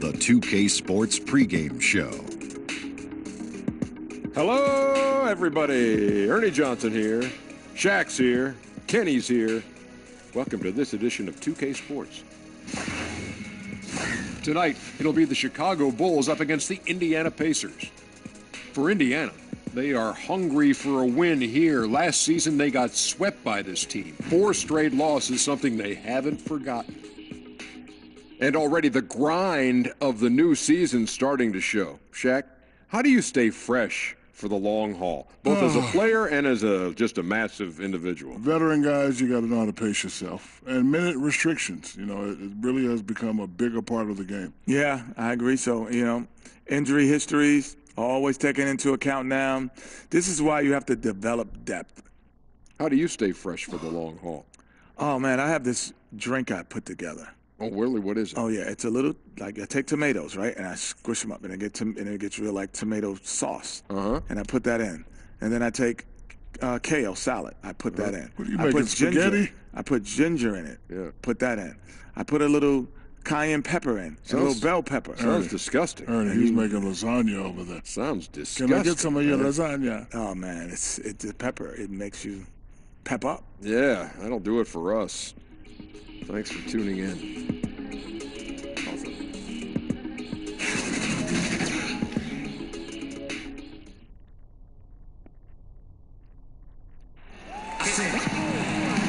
the 2K Sports pregame show. Hello, everybody. Ernie Johnson here. Shaq's here. Kenny's here. Welcome to this edition of 2K Sports. Tonight, it'll be the Chicago Bulls up against the Indiana Pacers. For Indiana, they are hungry for a win here. Last season, they got swept by this team. 4 straight losses, something they haven't forgotten. And already the grind of the new season starting to show. Shaq, how do you stay fresh for the long haul, both as a player and as just a massive individual? Veteran guys, you got to know how to pace yourself. And minute restrictions, it really has become a bigger part of the game. Yeah, I agree. So, injury histories are always taken into account now. This is why you have to develop depth. How do you stay fresh for the long haul? Oh, man, I have this drink I put together. Oh, really? What is it? Oh, yeah. It's a little, I take tomatoes, right? And I squish them up, and it gets real like tomato sauce. Uh-huh. And I put that in. And then I take kale salad. I put that in. What are you making, spaghetti? I put ginger in it. Yeah. Put that in. I put a little cayenne pepper in, a little bell pepper. Sounds disgusting. Ernie, he's making lasagna over there. Sounds disgusting. Can I get some of your lasagna? Oh, man, it's the pepper. It makes you pep up. Yeah, that'll do it for us. Thanks for tuning in.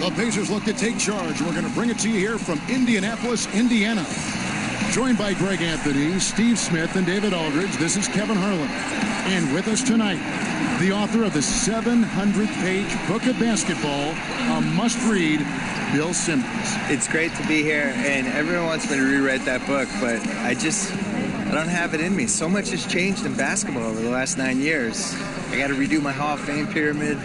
The Pacers look to take charge. We're going to bring it to you here from Indianapolis, Indiana. Joined by Greg Anthony, Steve Smith, and David Aldridge, this is Kevin Harlan. And with us tonight, the author of the 700-page book of basketball, a must-read, Bill Simmons. It's great to be here, and everyone wants me to rewrite that book, but I don't have it in me. So much has changed in basketball over the last 9 years. I got to redo my Hall of Fame pyramid,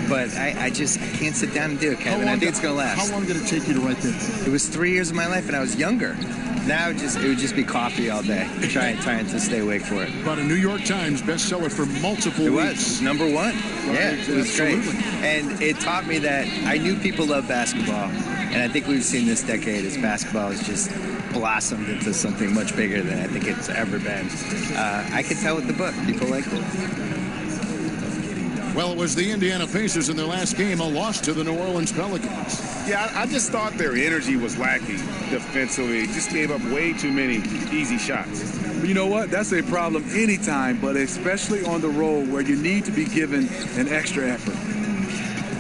but I can't sit down and do it, Kevin. I think it's going to last. How long did it take you to write this? It was 3 years of my life, and I was younger. Now it would just be coffee all day, trying to stay awake for it. About a New York Times bestseller for multiple weeks. It was number 1. Right, yeah, it was absolutely. great. And it taught me that I knew people love basketball, and I think we've seen this decade as basketball has just blossomed into something much bigger than I think it's ever been. I could tell with the book, people liked it. Well, it was the Indiana Pacers in their last game, a loss to the New Orleans Pelicans. Yeah, I just thought their energy was lacking defensively. Just gave up way too many easy shots. You know what? That's a problem anytime, but especially on the road where you need to be given an extra effort.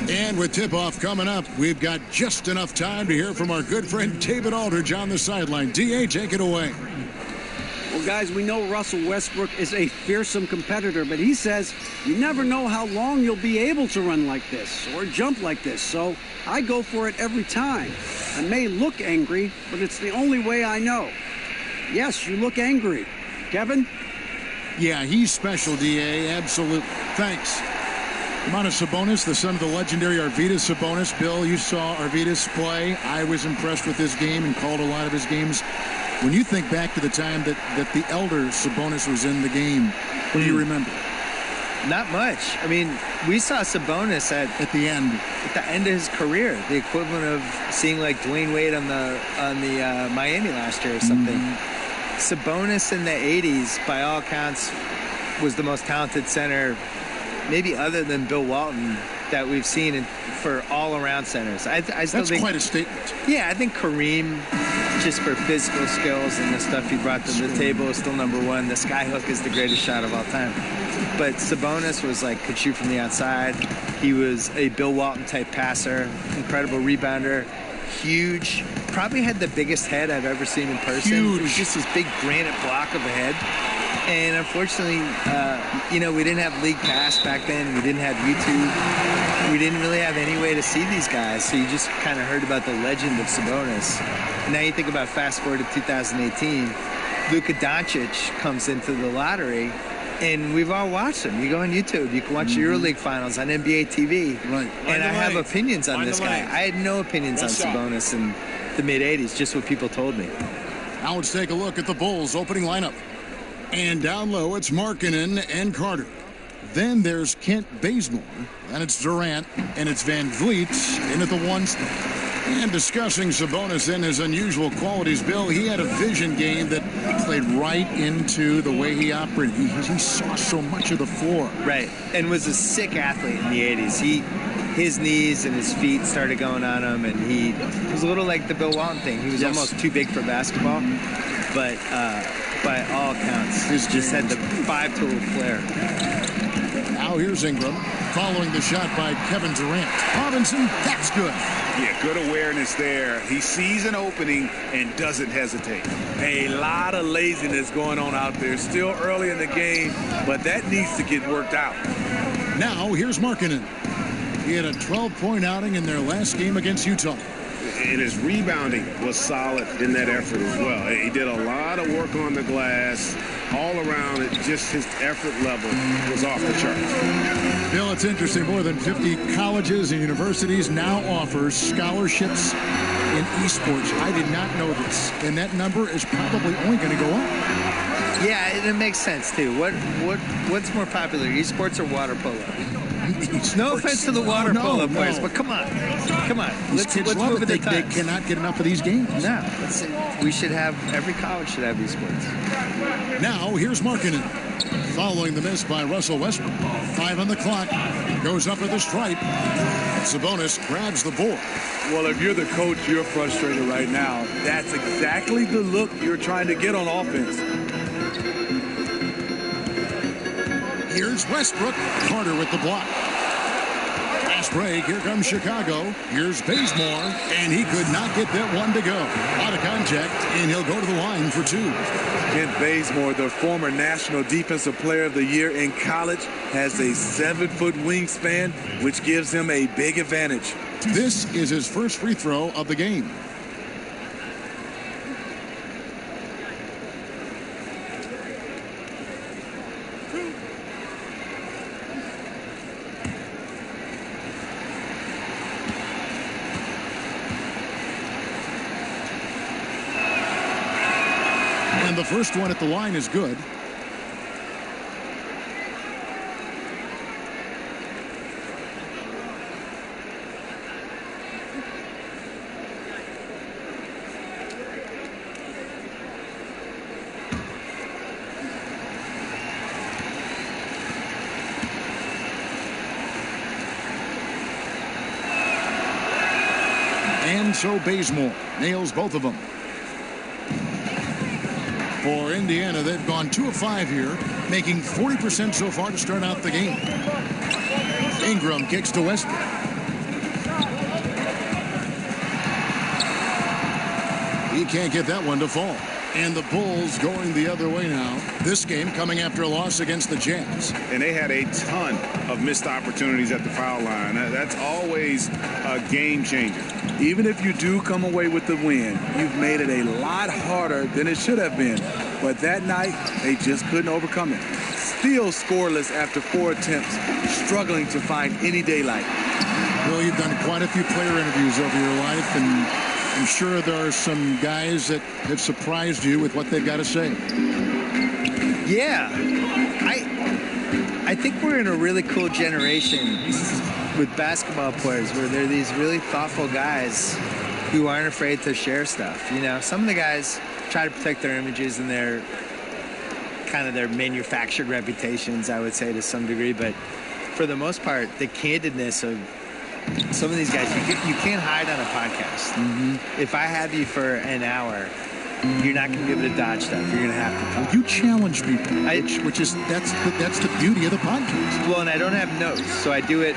And with tip-off coming up, we've got just enough time to hear from our good friend David Aldridge on the sideline. D.A., take it away. Well, guys, we know Russell Westbrook is a fearsome competitor, but he says you never know how long you'll be able to run like this or jump like this, so I go for it every time. I may look angry, but it's the only way I know. Yes, you look angry. Kevin? Yeah, he's special, D.A., absolutely. Thanks. Domantas Sabonis, the son of the legendary Arvydas Sabonis. Bill, you saw Arvydas play. I was impressed with his game and called a lot of his games. When you think back to the time that the elder Sabonis was in the game, what do you remember? Not much. I mean, we saw Sabonis at the end of his career, the equivalent of seeing like Dwayne Wade on the Miami last year or something. Sabonis in the 80s, by all accounts, was the most talented center, maybe other than Bill Walton, that we've seen for all-around centers. I still That's think, quite a statement. Yeah, I think Kareem, just for physical skills and the stuff he brought to the table, is still number 1. The skyhook is the greatest shot of all time. But Sabonis was could shoot from the outside. He was a Bill Walton-type passer, incredible rebounder, huge. Probably had the biggest head I've ever seen in person. Huge. It was just this big granite block of a head. And unfortunately, we didn't have League Pass back then. We didn't have YouTube. We didn't really have any way to see these guys. So you just kind of heard about the legend of Sabonis. Now you think about fast forward to 2018, Luka Doncic comes into the lottery, and we've all watched him. You go on YouTube, you can watch the EuroLeague finals on NBA TV. Right. And I have opinions on this guy. I had no opinions on Sabonis in the mid-'80s, just what people told me. Now let's take a look at the Bulls' opening lineup. And down low, it's Markkanen and Carter. Then there's Kent Bazemore, and it's Durant, and it's Van Vliet in at the 1 spot. And discussing Sabonis and his unusual qualities, Bill, he had a vision game that played right into the way he operated. He saw so much of the floor. Right, and was a sick athlete in the 80s. His knees and his feet started going on him, and he was a little like the Bill Walton thing. He was almost too big for basketball, but by all accounts, he just had the five-tool flair. Now here's Ingram, following the shot by Kevin Durant. Robinson, that's good. Yeah, good awareness there. He sees an opening and doesn't hesitate. A lot of laziness going on out there. Still early in the game, but that needs to get worked out. Now here's Markkanen. He had a 12-point outing in their last game against Utah. And his rebounding was solid in that effort as well. He did a lot of work on the glass. All around it, just his effort level was off the charts. Bill, it's interesting. More than 50 colleges and universities now offer scholarships in esports. I did not know this. And that number is probably only going to go up. Yeah, and it makes sense, too. What's more popular, esports or water polo? No offense to the water polo players, but come on. Let's move with the times. They cannot get enough of these games. No. We should have, every college should have esports. Now, here's Markkanen. Following the miss by Russell Westbrook. 5 on the clock. Goes up at the stripe. Sabonis grabs the board. Well, if you're the coach, you're frustrated right now. That's exactly the look you're trying to get on offense. Here's Westbrook. Carter with the block. Fast break. Here comes Chicago. Here's Bazemore. And he could not get that one to go. Out of contact, and he'll go to the line for 2. Kent Bazemore, the former National Defensive Player of the Year in college, has a 7-foot wingspan, which gives him a big advantage. This is his first free throw of the game. And the first one at the line is good. And so Bazemore nails both of them. For Indiana, they've gone 2 of 5 here, making 40% so far to start out the game. Ingram kicks to Westbrook. He can't get that one to fall. And the Bulls going the other way now. This game coming after a loss against the Jazz. And they had a ton of missed opportunities at the foul line. That's always a game changer. Even if you do come away with the win, you've made it a lot harder than it should have been. But that night, they just couldn't overcome it. Still scoreless after 4 attempts, struggling to find any daylight. Well, you've done quite a few player interviews over your life, and I'm sure there are some guys that have surprised you with what they've got to say. Yeah. I think we're in a really cool generation with basketball players where they're these really thoughtful guys who aren't afraid to share stuff. You know, some of the guys try to protect their images and their kind of their manufactured reputations, I would say, to some degree. But for the most part, the candidness of some of these guys, you can't hide on a podcast. Mm-hmm. If I have you for an hour, you're not going to be able to dodge stuff. You're going to have to talk. You challenge people, which is that's the beauty of the podcast. Well, and I don't have notes, so I do it.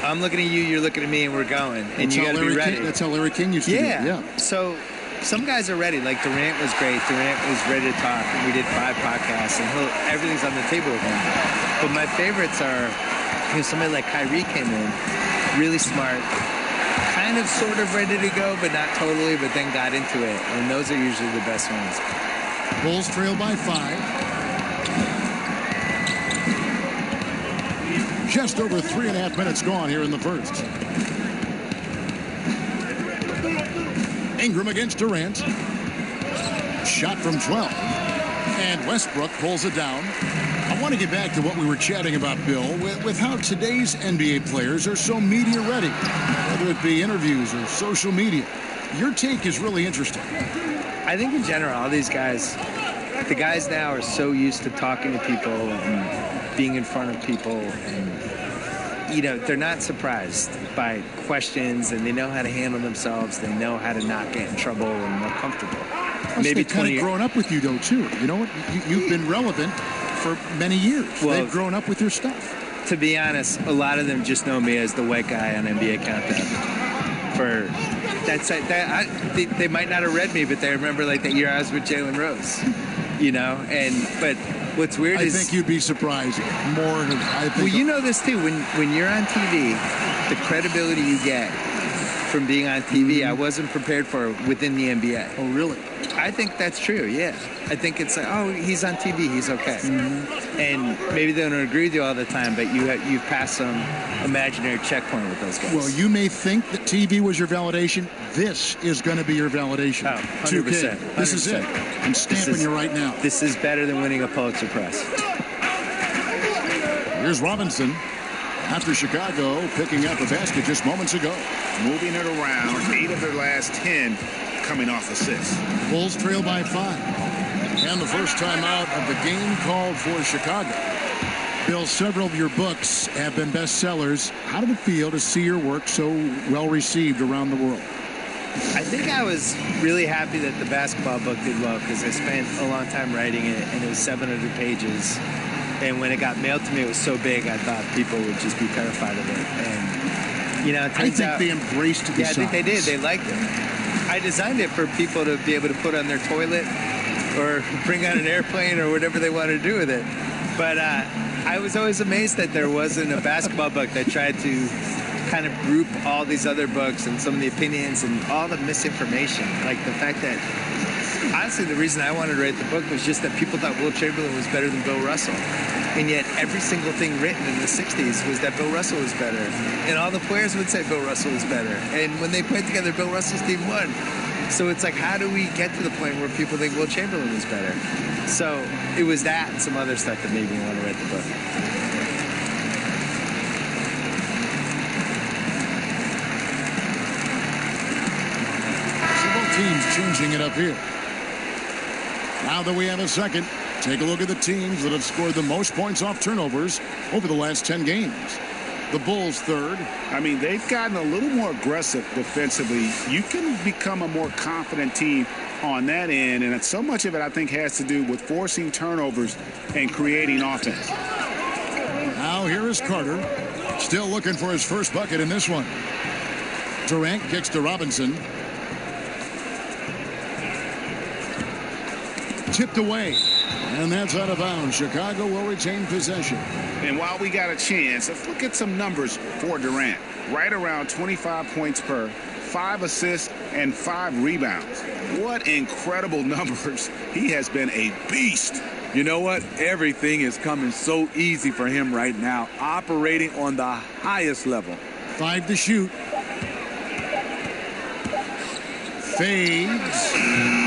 I'm looking at you, you're looking at me, and we're going. And you got to be ready. That's how Larry King used to do it. Yeah. So some guys are ready. Like Durant was great. Durant was ready to talk. And we did 5 podcasts, and everything's on the table with him. But my favorites are, somebody like Kyrie came in, really smart, kind of sort of ready to go, but not totally, but then got into it. And those are usually the best ones. Bulls trail by 5. Just over 3.5 minutes gone here in the first. Ingram against Durant. Shot from 12. And Westbrook pulls it down. I want to get back to what we were chatting about, Bill, with how today's NBA players are so media ready, whether it be interviews or social media. Your take is really interesting. I think in general, all these guys, the guys now are so used to talking to people and being in front of people, and, you know, they're not surprised by questions, and they know how to handle themselves. They know how to not get in trouble and more comfortable. Plus, maybe they've kind of grown up with you, though, too. You know what? You've been relevant for many years. Well, they've grown up with your stuff. To be honest, a lot of them just know me as the white guy on NBA Countdown. They might not have read me, but they remember like that year I was with Jalen Rose, you know. But what's weird is I think you'd be surprised more. Well, you know this too. When you're on TV, the credibility you get from being on TV, I wasn't prepared for within the NBA. Oh, really? I think that's true, yeah. I think it's like, oh, he's on TV, he's okay. And maybe they don't agree with you all the time, but you've passed some imaginary checkpoint with those guys. Well, you may think that TV was your validation. This is going to be your validation. Oh, 100%. 2K. This is it. I'm stamping you right now. This is better than winning a Pulitzer Prize. Here's Robinson. After Chicago picking up a basket just moments ago. Moving it around, 8 of their last 10 coming off assists. Bulls trail by 5. And the first time out of the game called for Chicago. Bill, several of your books have been bestsellers. How did it feel to see your work so well received around the world? I think I was really happy that the basketball book did well because I spent a long time writing it, and it was 700 pages. And when it got mailed to me, it was so big, I thought people would just be terrified of it. And, you know, it turns out, they embraced the size. I think they did. They liked it. I designed it for people to be able to put on their toilet or bring on an airplane or whatever they want to do with it. But I was always amazed that there wasn't a basketball book that tried to kind of group all these other books and some of the opinions and all the misinformation. Like the fact that, honestly, the reason I wanted to write the book was just that people thought Will Chamberlain was better than Bill Russell. And yet every single thing written in the 60s was that Bill Russell was better. And all the players would say Bill Russell was better. And when they played together, Bill Russell's team won. So it's like, how do we get to the point where people think Will Chamberlain was better? So it was that and some other stuff that made me want to write the book. Teams changing it up here. Now that we have a second, take a look at the teams that have scored the most points off turnovers over the last 10 games. The Bulls third. I mean, they've gotten a little more aggressive defensively. You can become a more confident team on that end, and so much of it, I think, has to do with forcing turnovers and creating offense. Now here is Carter, still looking for his first bucket in this one. Durant kicks to Robinson. Tipped away, and that's out of bounds. Chicago will retain possession. And while we got a chance, let's look at some numbers for Durant. Right around 25 points per, 5 assists, and 5 rebounds. What incredible numbers. He has been a beast. You know what? Everything is coming so easy for him right now, operating on the highest level. 5 to shoot. Fades.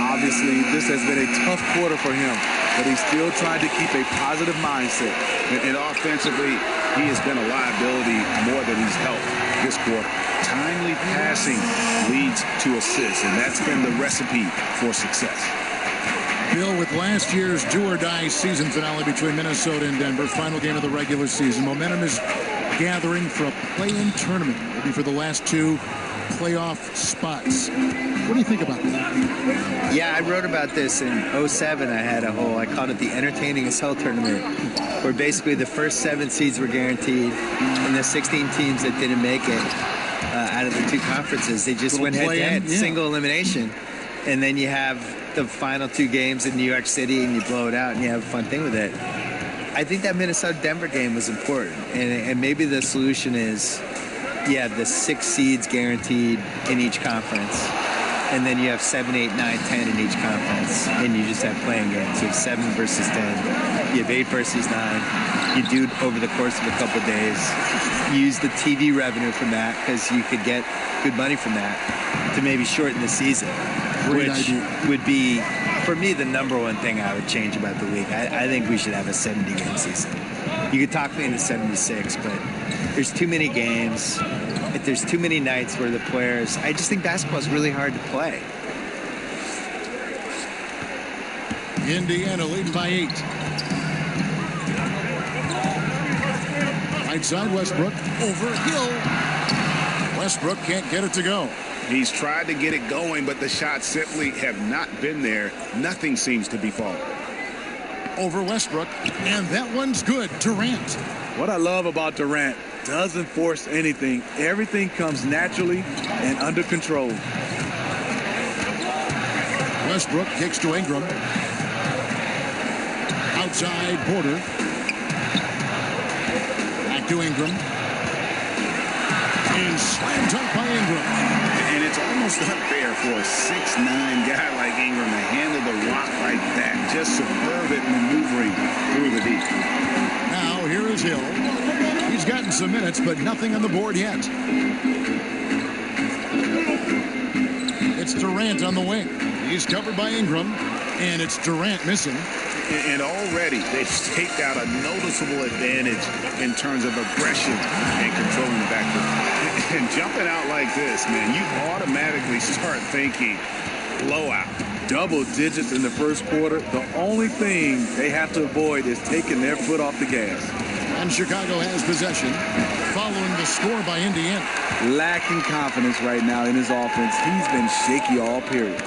Obviously, this has been a tough quarter for him, but he's still trying to keep a positive mindset. And offensively, he has been a liability more than he's helped this quarter. Timely passing leads to assists, and that's been the recipe for success. Bill, with last year's do-or-die season finale between Minnesota and Denver, final game of the regular season, momentum is gathering for a play-in tournament. It'll be for the last 2 playoff spots. What do you think about that? Yeah, I wrote about this in 2007. I called it the Entertaining as Hell tournament, where basically the first 7 seeds were guaranteed, and the 16 teams that didn't make it out of the 2 conferences, they just went head-to-head, single elimination, and then you have the final 2 games in New York City, and you blow it out, and you have a fun thing with it. I think that Minnesota-Denver game was important, and maybe the solution is, the 6 seeds guaranteed in each conference. And then you have 7, 8, 9, 10 in each conference. And you just have playing games. You have 7 versus 10. You have 8 versus 9. You do it over the course of a couple of days. Use the TV revenue from that, because you could get good money from that, to maybe shorten the season. Which would be For me, the number one thing I would change about the league, I think we should have a 70-game season. You could talk me into 76, but there's too many games. There's too many nights where the players... I just think basketball is really hard to play. Indiana leading by 8. Right side, Westbrook over Hill. Westbrook can't get it to go. He's tried to get it going, but the shots simply have not been there. Nothing seems to be falling. Over Westbrook, and that one's good. Durant. What I love about Durant, doesn't force anything. Everything comes naturally and under control. Westbrook kicks to Ingram. Outside Porter. Back to Ingram. And slam dunk by Ingram. And it's almost unfair for a 6'9" guy like Ingram to handle the rock like that. Just superb at maneuvering through the deep. Now here is Hill. He's gotten some minutes, but nothing on the board yet. It's Durant on the wing. He's covered by Ingram, and it's Durant missing. And already they've staked out a noticeable advantage in terms of aggression and controlling the backcourt. And jumping out like this, man, you automatically start thinking blowout. Double digits in the first quarter. The only thing they have to avoid is taking their foot off the gas. And Chicago has possession following the score by Indiana. Lacking confidence right now in his offense. He's been shaky all period.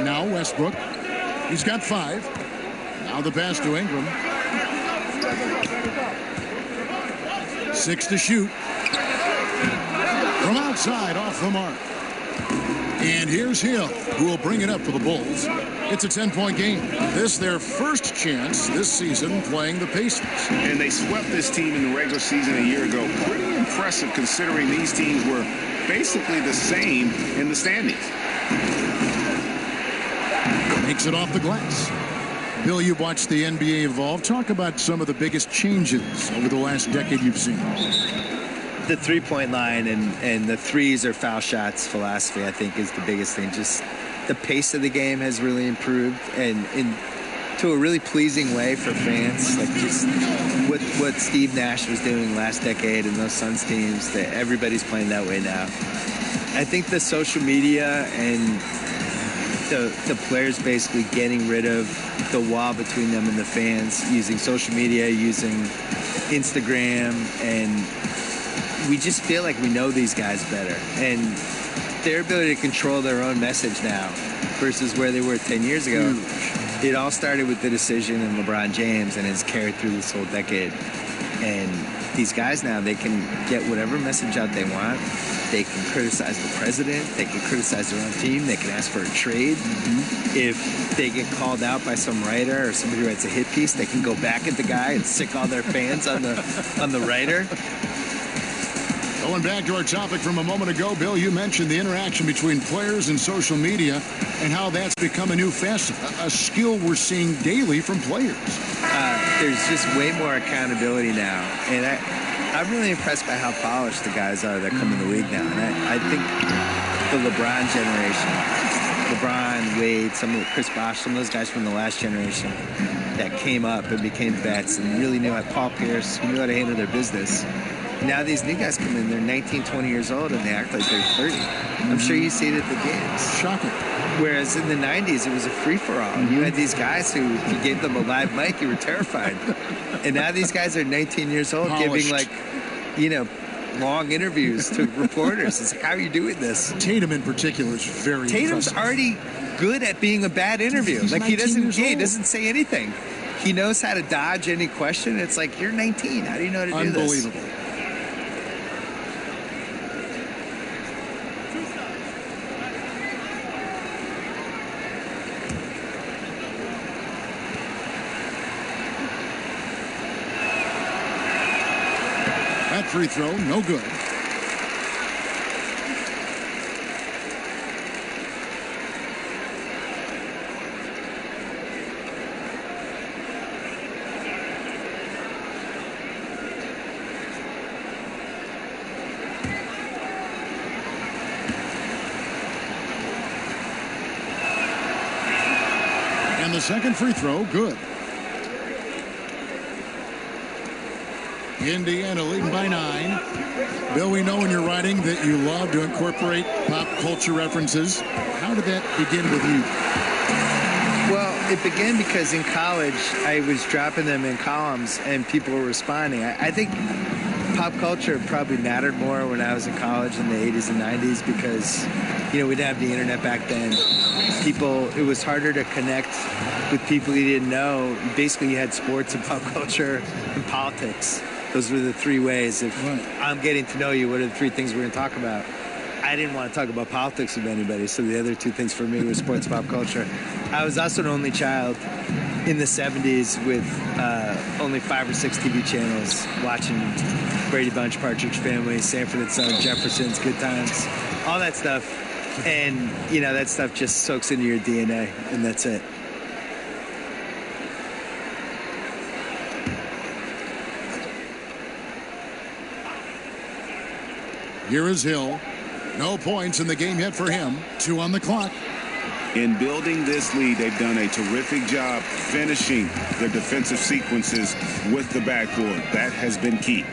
Now Westbrook. He's got 5. Now the pass to Ingram. 6 to shoot. From outside, off the mark. And here's Hill, who will bring it up for the Bulls. It's a 10-point game. This their first chance this season playing the Pacers. And they swept this team in the regular season a year ago. Pretty impressive considering these teams were basically the same in the standings. Makes it off the glass. Bill, you've watched the NBA evolve. Talk about some of the biggest changes over the last decade you've seen. The three-point line and the threes or foul shots philosophy, I think, is the biggest thing. Just the pace of the game has really improved, and to a really pleasing way for fans. Like just what Steve Nash was doing last decade and those Suns teams, that everybody's playing that way now. I think the social media and the players basically getting rid of the wall between them and the fans, using social media, using Instagram, and we just feel like we know these guys better. And their ability to control their own message now versus where they were 10 years ago. It all started with the decision in LeBron James and has carried through this whole decade. And these guys now, they can get whatever message out they want. They can criticize the president. They can criticize their own team. They can ask for a trade. If they get called out by some writer or somebody who writes a hit piece, they can go back at the guy and sick all their fans on the writer. Going back to our topic from a moment ago, Bill, you mentioned the interaction between players and social media and how that's become a new facet, a skill we're seeing daily from players. There's just way more accountability now. And I'm really impressed by how polished the guys are that come in the league now. And I think the LeBron generation, LeBron, Wade, Chris Bosh, some of those guys from the last generation that came up and became vets and really knew how, Paul Pierce, who knew how to handle their business. Now these new guys come in, they're 19, 20 years old, and they act like they're 30. I'm sure you see it at the games. Shocking. Whereas in the 90s, it was a free-for-all. You had these guys who, if you gave them a live mic, you were terrified. And now these guys are 19 years old, Polished. giving, long interviews to reporters. It's like, how are you doing this? Tatum in particular is very Tatum's impressive. already good at being a bad interview. He's he 19 years he old. doesn't say anything. He knows how to dodge any question. It's like, you're 19. How do you know how to do this? Unbelievable. That free throw, no good. the second free throw, good. Indiana leading by 9. Bill, we know in your writing that you love to incorporate pop culture references. How did that begin with you? Well, it began because in college, I was dropping them in columns and people were responding. I think pop culture probably mattered more when I was in college in the 80s and 90s because, we didn't have the internet back then. It was harder to connect with people you didn't know. Basically, you had sports and pop culture and politics. Those were the three ways. If I'm getting to know you, what are the three things we're going to talk about? I didn't want to talk about politics with anybody, so the other two things for me were sports and pop culture. I was also an only child in the 70s with only 5 or 6 TV channels, watching Brady Bunch, Partridge Family, Sanford and Son, Jeffersons, Good Times, all that stuff. And, that stuff just soaks into your DNA, and that's it. Here is Hill. No points in the game yet for him. 2 on the clock. In building this lead, they've done a terrific job finishing their defensive sequences with the backboard. That has been key.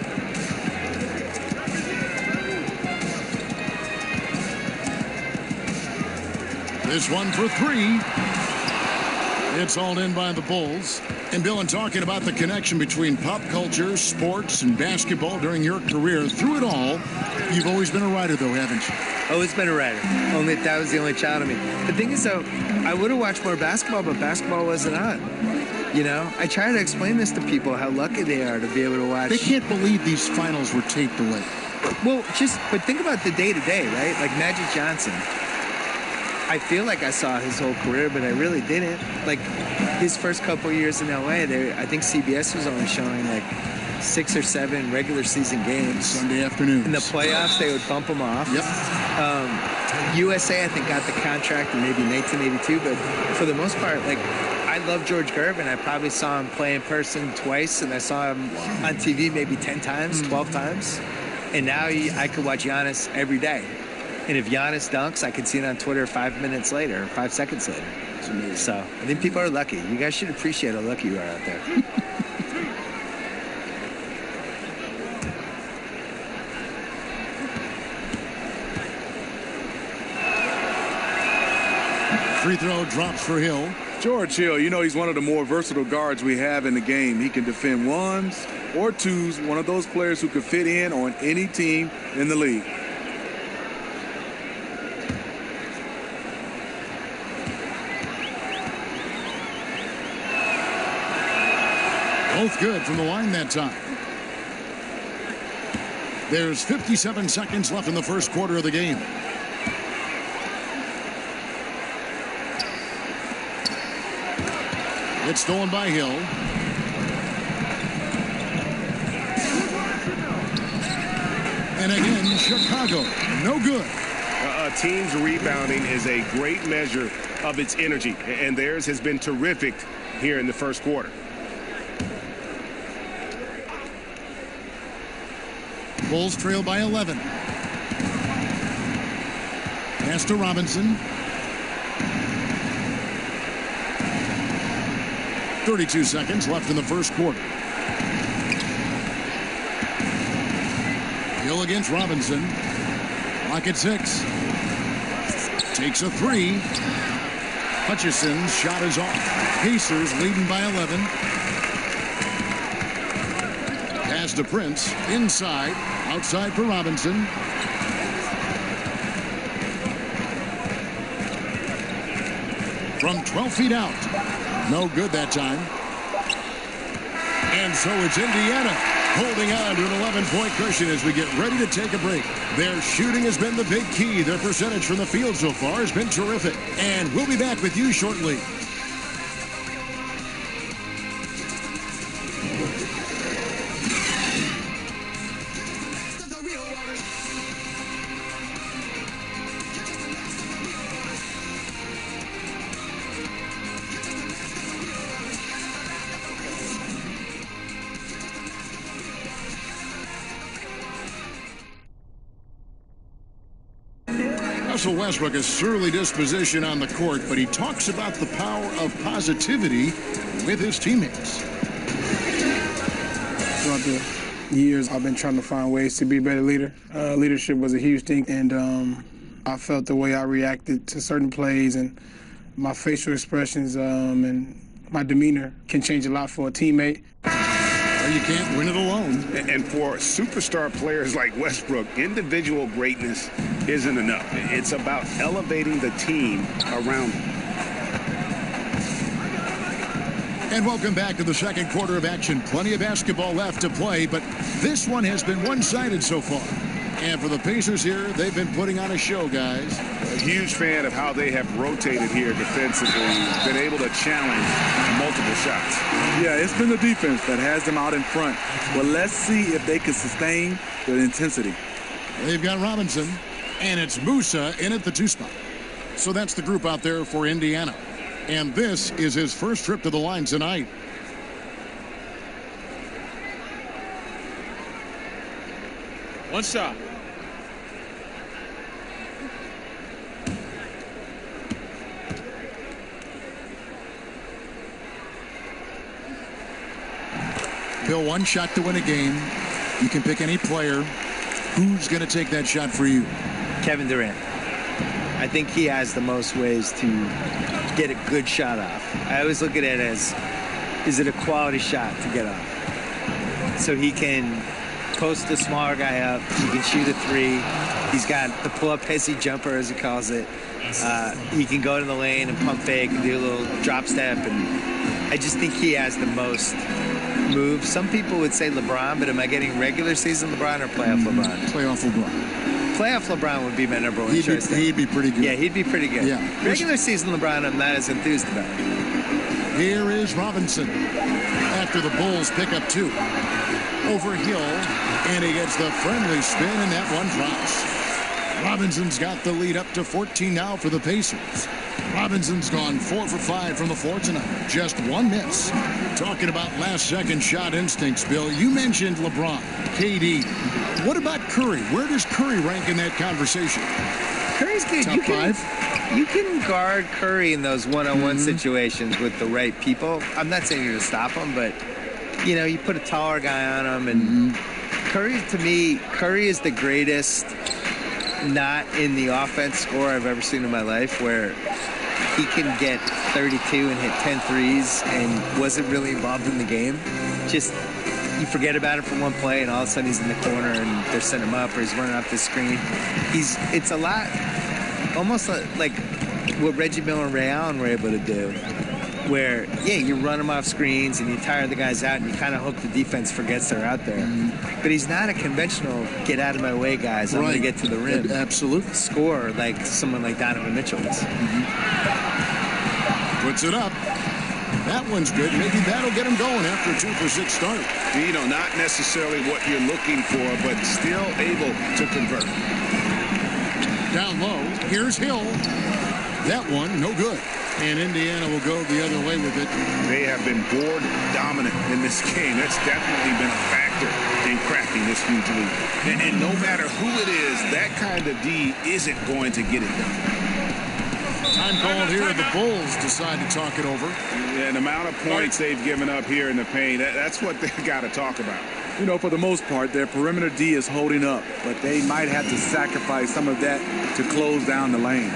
This one for 3. It's hauled in by the Bulls. And Bill, in talking about the connection between pop culture, sports, and basketball during your career, through it all, you've always been a writer, though, haven't you? Always been a writer. Only that was the only child of me. The thing is, though, I would have watched more basketball, but basketball wasn't on. I try to explain this to people, how lucky they are to be able to watch. They can't believe these finals were taped away. Well, but think about the day-to-day, right? Like Magic Johnson. I feel like I saw his whole career, but I really didn't. Like, his first couple years in L.A., I think CBS was only showing, 6 or 7 regular season games. Sunday afternoons. In the playoffs, they would bump them off. Yep. USA, I think, got the contract in maybe 1982, but for the most part, I love George Gervin. I probably saw him play in person twice, and I saw him on TV maybe 10 times, 12 times. And now I could watch Giannis every day. And if Giannis dunks, I can see it on Twitter 5 minutes later, 5 seconds later. So I think people are lucky. You guys should appreciate how lucky you are out there. Free throw drops for Hill. George Hill, he's one of the more versatile guards we have in the game. He can defend ones or twos, one of those players who could fit in on any team in the league. Both good from the line that time. There's 57 seconds left in the first quarter of the game. It's stolen by Hill. And again, Chicago, no good. A team's rebounding is a great measure of its energy, and theirs has been terrific here in the first quarter. Bulls trail by 11. Pass to Robinson. 32 seconds left in the first quarter. Hill against Robinson. Clock at 6. Takes a 3. Hutchison's shot is off. Pacers leading by 11. Pass to Prince. Inside. Outside for Robinson. From 12 feet out. No good that time. And so it's Indiana holding on to an 11-point cushion as we get ready to take a break. Their shooting has been the big key. Their percentage from the field so far has been terrific. And we'll be back with you shortly. Russell Westbrook is surly disposition on the court, but he talks about the power of positivity with his teammates. Throughout the years, I've been trying to find ways to be a better leader. Leadership was a huge thing, and I felt the way I reacted to certain plays and my facial expressions and my demeanor can change a lot for a teammate. Well, you can't win it alone. And for superstar players like Westbrook, individual greatness isn't enough. It's about elevating the team around him. And welcome back to the second quarter of action. Plenty of basketball left to play, but this one has been one-sided so far. And for the Pacers here, they've been putting on a show, guys. A huge fan of how they have rotated here defensively, been able to challenge multiple shots. Yeah, it's been the defense that has them out in front. Well, let's see if they can sustain the intensity. They've got Robinson, and it's Musa in at the 2 spot. So that's the group out there for Indiana. And this is his first trip to the line tonight. One shot. Bill, one shot to win a game. You can pick any player. Who's going to take that shot for you? Kevin Durant. I think he has the most ways to get a good shot off. I always look at it as, is it a quality shot to get off? So he can post the smaller guy up. He can shoot a 3. He's got the pull-up hissy jumper, as he calls it. He can go to the lane and pump fake and do a little drop step. And I just think he has the most moves. Some people would say LeBron, but am I getting regular season LeBron or playoff LeBron? Playoff LeBron. Playoff LeBron would be my number one choice. He'd be pretty good. Yeah, he'd be pretty good. Yeah. Regular season LeBron, I'm not as enthused about. Here is Robinson after the Bulls pick up 2. Over Hill, and he gets the friendly spin, and that one drops. Robinson's got the lead up to 14 now for the Pacers. Robinson's gone 4 for 5 from the floor tonight. Just 1 miss. Talking about last-second shot instincts, Bill, you mentioned LeBron, KD. What about Curry? Where does Curry rank in that conversation? Curry's good. Top 5? You can guard Curry in those one-on-one situations with the right people. I'm not saying you're going to stop him, but, you know, you put a taller guy on him. And Curry, to me, Curry is the greatest not in the offense scorer I've ever seen in my life, where he can get 32 and hit 10 threes and wasn't really involved in the game. Just, you forget about it for one play, and all of a sudden he's in the corner and they're setting him up, or he's running off the screen. It's a lot, almost like what Reggie Miller and Ray Allen were able to do, where, yeah, you run them off screens and you tire the guys out and you kind of hope the defense forgets they're out there. But he's not a conventional get out of my way, guys. I'm going to get to the rim. Absolutely. Score like someone like Donovan Mitchell is. Puts it up. That one's good. Maybe that'll get him going after a 2 for 6 start. You know, not necessarily what you're looking for, but still able to convert. Down low. Here's Hill. That one, no good. And Indiana will go the other way with it. They have been board dominant in this game. That's definitely been a factor in cracking this huge lead. And no matter who it is, that kind of D isn't going to get it done. Time called here. The Bulls decide to talk it over. And the amount of points they've given up here in the paint, that's what they've got to talk about. You know, for the most part, their perimeter D is holding up, but they might have to sacrifice some of that to close down the lane.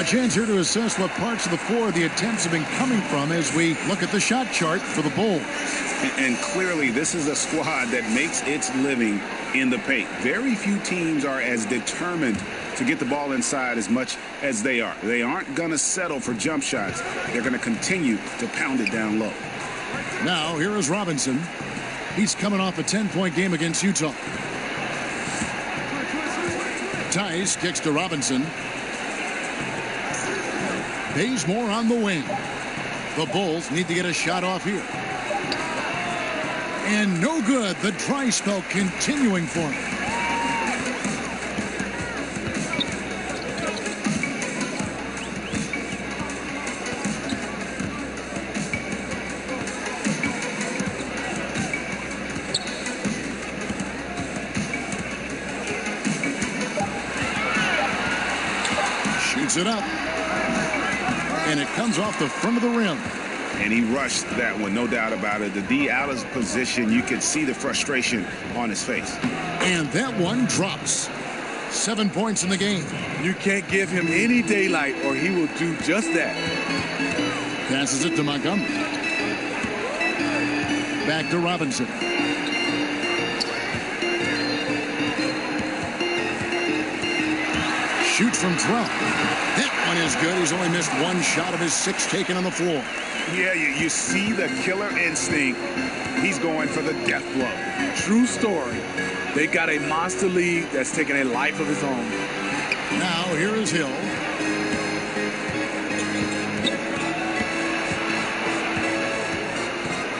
chance here to assess what parts of the floor the attempts have been coming from as we look at the shot chart for the Bulls. And clearly, this is a squad that makes its living in the paint. Very few teams are as determined to get the ball inside as much as they are. They aren't going to settle for jump shots. They're going to continue to pound it down low. Now, here is Robinson. He's coming off a 10-point game against Utah. Tice kicks to Robinson. Bazemore on the wing. The Bulls need to get a shot off here. And no good. The dry spell continuing for him. Shoots it up. And it comes off the front of the rim. And he rushed that one, no doubt about it. The D out of position, you could see the frustration on his face. And that one drops. 7 points in the game. You can't give him any daylight or he will do just that. Passes it to Montgomery. Back to Robinson. Shoots from 12. That one is good. He's only missed one shot of his 6 taken on the floor. Yeah, you see the killer instinct. He's going for the death blow. True story. They got a monster lead that's taking a life of its own. Now, here is Hill.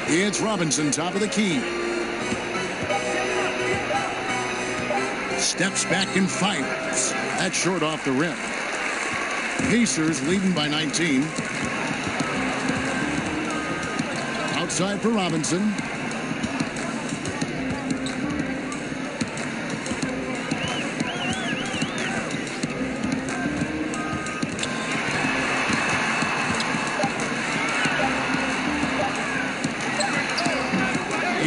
It's Robinson, top of the key. Steps back and fires. That's short off the rim. Pacers leading by 19. Outside for Robinson.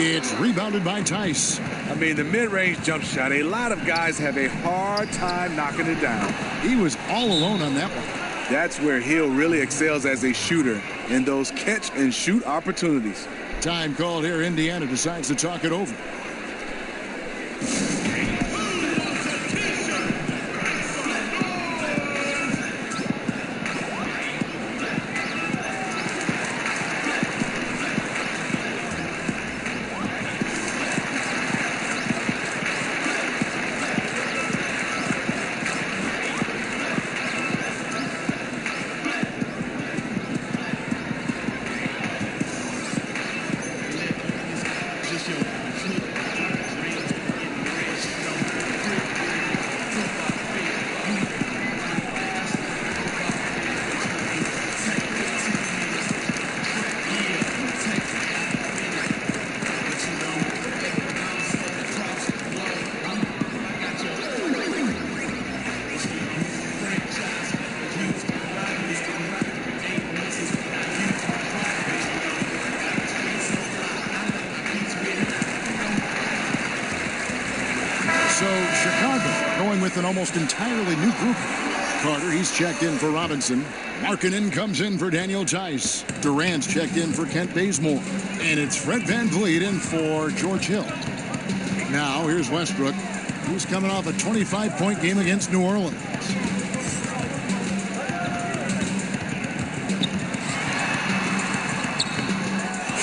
It's rebounded by Tice. I mean, the mid-range jump shot, a lot of guys have a hard time knocking it down. He was all alone on that one. That's where Hill really excels as a shooter in those catch-and-shoot opportunities. Time called here. Indiana decides to talk it over. An almost entirely new group. Carter, he's checked in for Robinson. Markkanen comes in for Daniel Tice. Durant's checked in for Kent Bazemore. And it's Fred VanVleet in for George Hill. Now, here's Westbrook, who's coming off a 25-point game against New Orleans.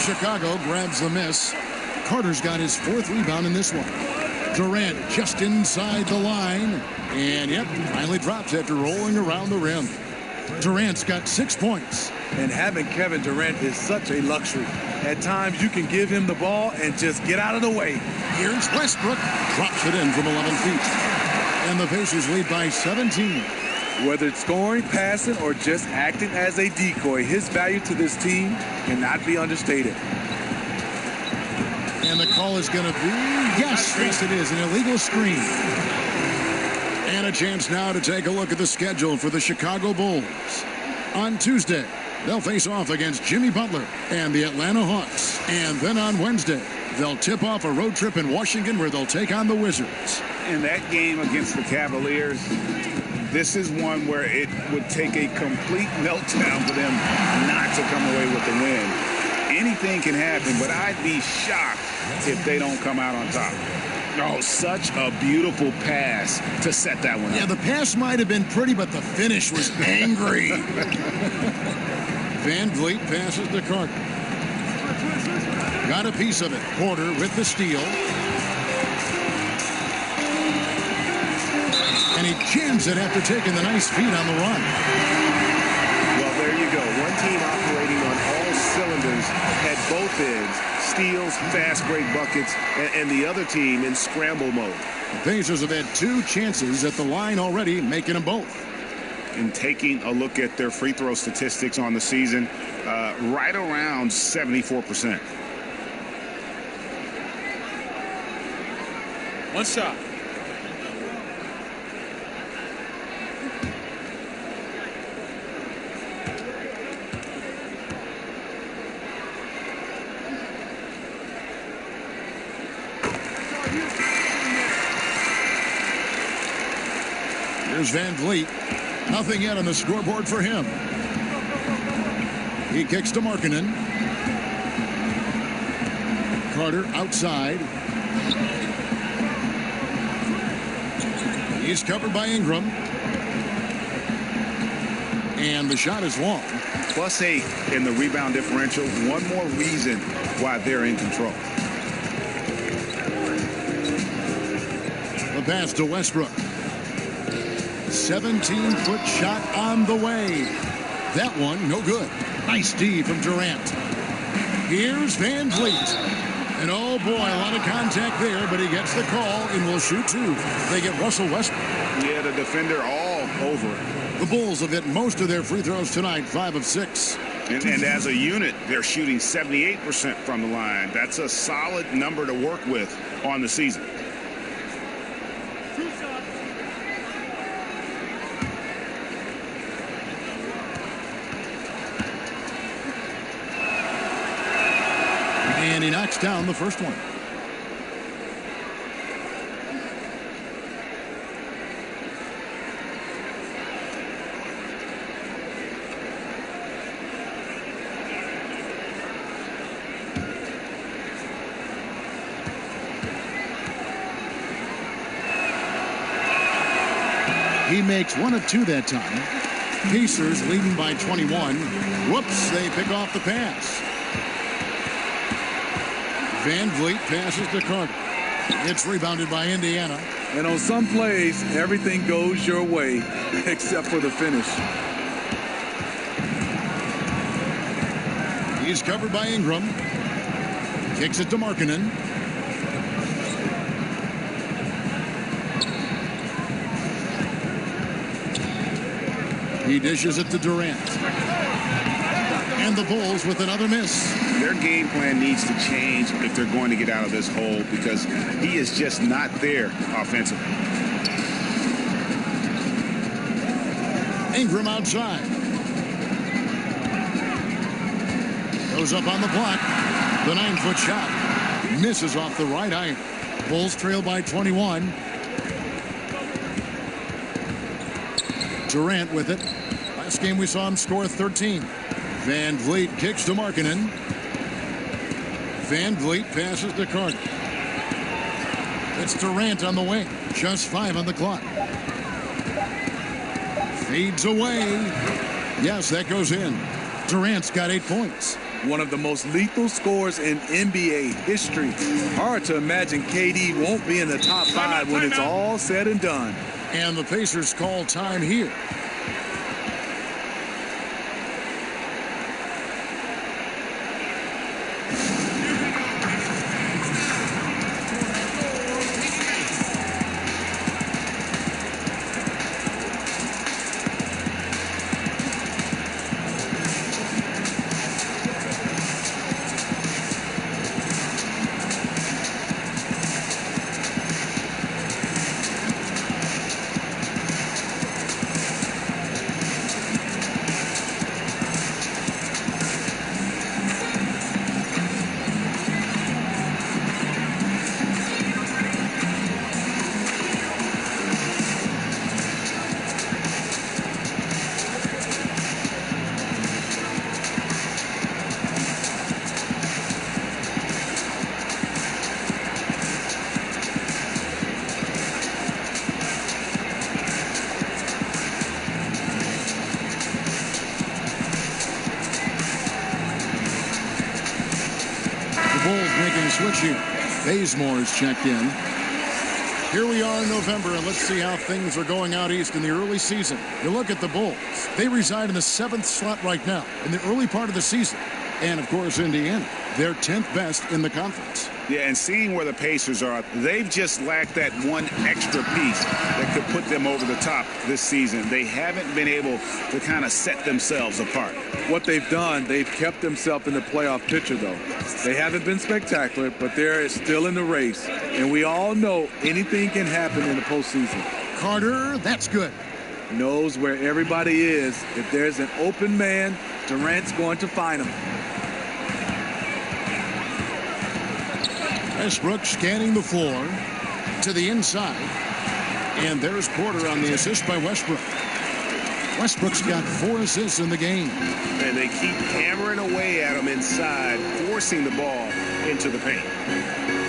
Chicago grabs the miss. Carter's got his 4th rebound in this one. Durant just inside the line. And, yep, finally drops after rolling around the rim. Durant's got 6 points. And having Kevin Durant is such a luxury. At times, you can give him the ball and just get out of the way. Here's Westbrook. Drops it in from 11 feet. And the Pacers lead by 17. Whether it's scoring, passing, or just acting as a decoy, his value to this team cannot be understated. And the call is going to be, yes, it is, an illegal screen. And a chance now to take a look at the schedule for the Chicago Bulls. On Tuesday, they'll face off against Jimmy Butler and the Atlanta Hawks. And then on Wednesday, they'll tip off a road trip in Washington where they'll take on the Wizards. And that game against the Cavaliers, This is one where it would take a complete meltdown for them not to come away with the win. Anything can happen, but I'd be shocked if they don't come out on top. Oh, such a beautiful pass to set that one up. Yeah, the pass might have been pretty, but the finish was angry. Van Vliet passes to Carter. Got a piece of it. Porter with the steal. And he jams it after taking the nice feed on the run. Well, there you go. One team operating on all cylinders at both ends. Steals, fast break buckets, and the other team in scramble mode. The Pacers have had 2 chances at the line already, making them both. And taking a look at their free throw statistics on the season, right around 74%. One shot. Here's Van Vliet. Nothing yet on the scoreboard for him. He kicks to Markkanen. Carter outside. He's covered by Ingram. And the shot is long. +8 in the rebound differential. One more reason why they're in control. The pass to Westbrook. 17-foot shot on the way. That one, no good. Nice D from Durant. Here's Van Vliet. And oh boy, a lot of contact there, but he gets the call and will shoot 2. They get Russell Westbrook. Yeah, the defender all over it. The Bulls have hit most of their free throws tonight, 5 of 6. And as a unit, they're shooting 78% from the line. That's a solid number to work with on the season. And he knocks down the first one. He makes 1 of 2 that time. Pacers leading by 21. Whoops, they pick off the pass. Van Vliet passes to Carter. It's rebounded by Indiana. And on some plays, everything goes your way except for the finish. He's covered by Ingram. Kicks it to Markkanen. He dishes it to Durant. And the Bulls with another miss. Their game plan needs to change if they're going to get out of this hole because he is just not there offensively. Ingram outside. Goes up on the block. The 9-foot shot. Misses off the right iron. Bulls trail by 21. Durant with it. Last game we saw him score 13. Van Vliet kicks to Markkanen. Van Vliet passes to Carter. It's Durant on the wing. Just 5 on the clock. Fades away. Yes, that goes in. Durant's got 8 points. One of the most lethal scorers in NBA history. Hard to imagine KD won't be in the top 5 when it's all said and done. And the Pacers call time here. Bulls making a switch here. Bazemore is checked in. Here we are in November, and let's see how things are going out east in the early season. You look at the Bulls. They reside in the 7th slot right now in the early part of the season. And, of course, Indiana. They're 10th best in the conference. Yeah, and seeing where the Pacers are, they've just lacked that one extra piece that could put them over the top this season. They haven't been able to kind of set themselves apart. What they've done, they've kept themselves in the playoff picture, though. They haven't been spectacular, but they're still in the race. And we all know anything can happen in the postseason. Carter, that's good. Knows where everybody is. If there's an open man, Durant's going to find him. Westbrook scanning the floor to the inside. And there's Porter on the assist by Westbrook. Westbrook's got 4 assists in the game. And they keep hammering away at him inside, forcing the ball into the paint.